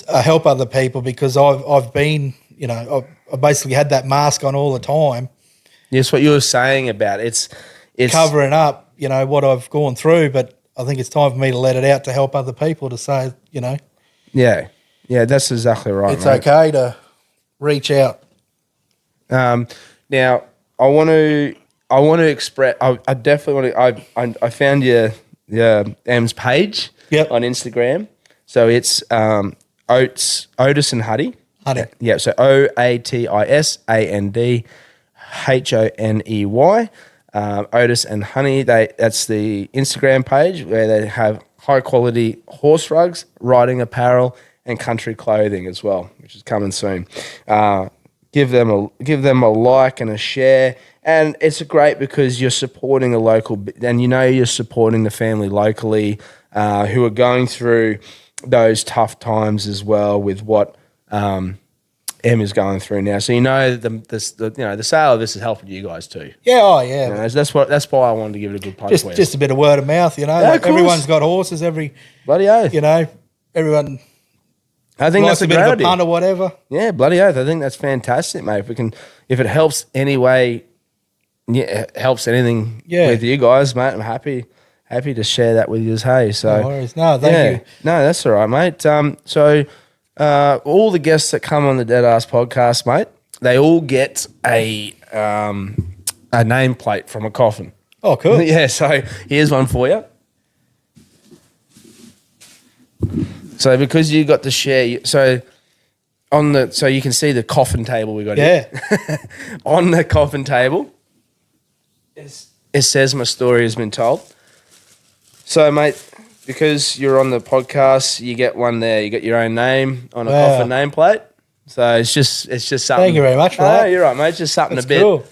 help other people because I've been, I've basically had that mask on all the time. Yes, what you were saying about it's covering up, what I've gone through, but I think it's time for me to let it out to help other people to say, Yeah, that's exactly right. It's okay to reach out. Now, I want to express. I definitely want to. I found your M's page on Instagram. So it's Otis and Huddy. Yeah. So OATISAND HONEY. Otis and Honey, that's the Instagram page where they have high quality horse rugs, riding apparel, and country clothing as well, which is coming soon. Give them a like and a share, and it's great because you're supporting a local, and you're supporting the family locally who are going through those tough times as well with what Em is going through now. So the sale of this is helping you guys too. Yeah, yeah. That's why I wanted to give it a good plug. Just a bit of word of mouth, everyone's got horses. Bloody oath. Everyone. I think that's a great idea. Punt or whatever. Yeah, bloody oath. I think that's fantastic, mate. If it helps any way, it helps anything with you guys, mate. I'm happy to share that with you. Hey, so no worries. No, thank you. No, that's all right, mate. So all the guests that come on the Deadass podcast, mate, they all get a nameplate from a coffin. Oh, cool. Yeah. So here's one for you. So because you got to share, so you can see the coffin table we got here. On the coffin table, it says my story has been told. So, mate, because you're on the podcast, you get one there. You get your own name on a coffin nameplate. So it's just something. Thank you very much for that. You're right, mate. Just something That's a bit, cool.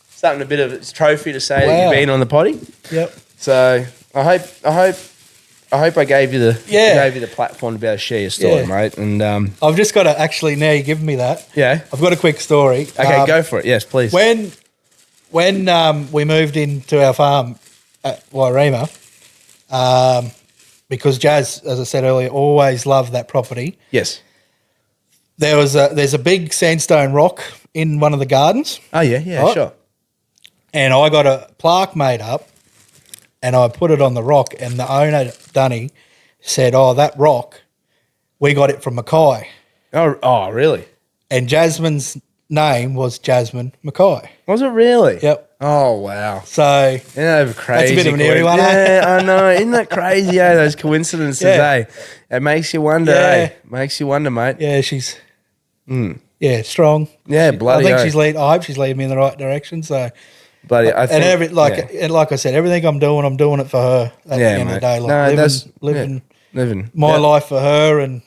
something a bit of a trophy to say that you've been on the potty. Yep. So I hope I gave you the platform to be able to share your story, mate. And I've just got to actually, now you're giving me that. Yeah. I've got a quick story. Okay, go for it. Yes, please. When we moved into our farm at Wairema, because Jazz, as I said earlier, always loved that property. Yes. There's a big sandstone rock in one of the gardens. Oh yeah, right? Sure. And I got a plaque made up, and I put it on the rock. And the owner, Dunny, said, "Oh, that rock, we got it from Mackay." Oh, really? And Jasmine's name was Jasmine Mackay. Was it really? Yep. Oh, wow. So crazy. That's a bit of an eerie one, Yeah, I know. Isn't that crazy, those coincidences, It makes you wonder, Makes you wonder, mate. Yeah, she's strong. Yeah, bloody I hope she's leading me in the right direction. So bloody and like I said, everything I'm doing it for her at the end of the day. Like living my life for her, and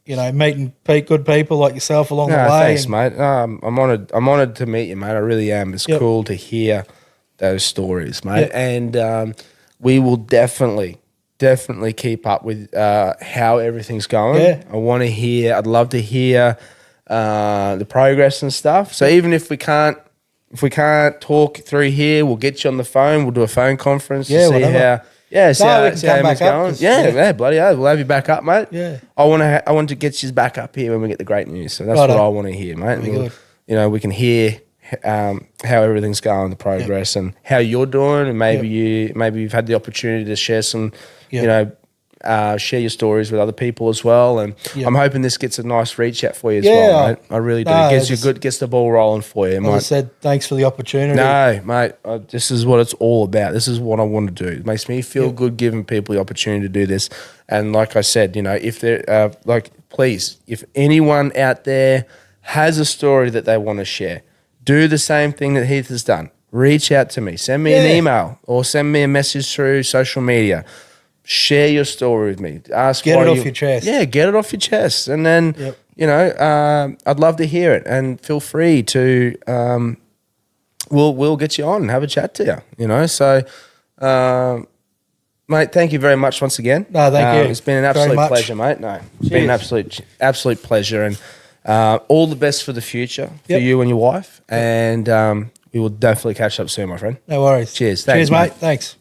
meeting good people like yourself along the way. Thanks, mate. I'm honoured to meet you, mate. I really am. It's cool to hear those stories, mate. And we will definitely keep up with how everything's going. Yeah. I'd love to hear the progress and stuff. So even if we can't talk through here, we'll get you on the phone. We'll do a phone conference to see how. Yeah, see how it's going. Yeah, bloody hell. We'll have you back up, mate. Yeah. I want to get you back up here when we get the great news. So that's what I want to hear, mate. We can hear how everything's going, the progress, and how you're doing, and maybe you've had the opportunity to share some, share your stories with other people as well. And Yep. I'm hoping this gets a nice reach out for you as Yeah, well, mate. I really do. no, Gets the ball rolling for you, As mate. I said, thanks for the opportunity. No, mate, this is what it's all about. This is what I want to do. It makes me feel Yep. good giving people the opportunity to do this. And like I said, you know, if they're please, if anyone out there has a story that they want to share, do the same thing that Heath has done. Reach out to me. Send me an Yeah. email or send me a message through social media. Share your story with me. Ask Get why it off your chest. Yeah, get it off your chest. And then, Yep. you know, I'd love to hear it. And feel free to, we'll get you on and have a chat to you, you know. So, mate, thank you very much once again. No, thank you It's been an very absolute much. pleasure, mate. No, it's been an absolute pleasure. And all the best for the future for Yep. you and your wife. And we will definitely catch up soon, my friend. No worries. Cheers. Thanks, Cheers, mate. mate. Thanks.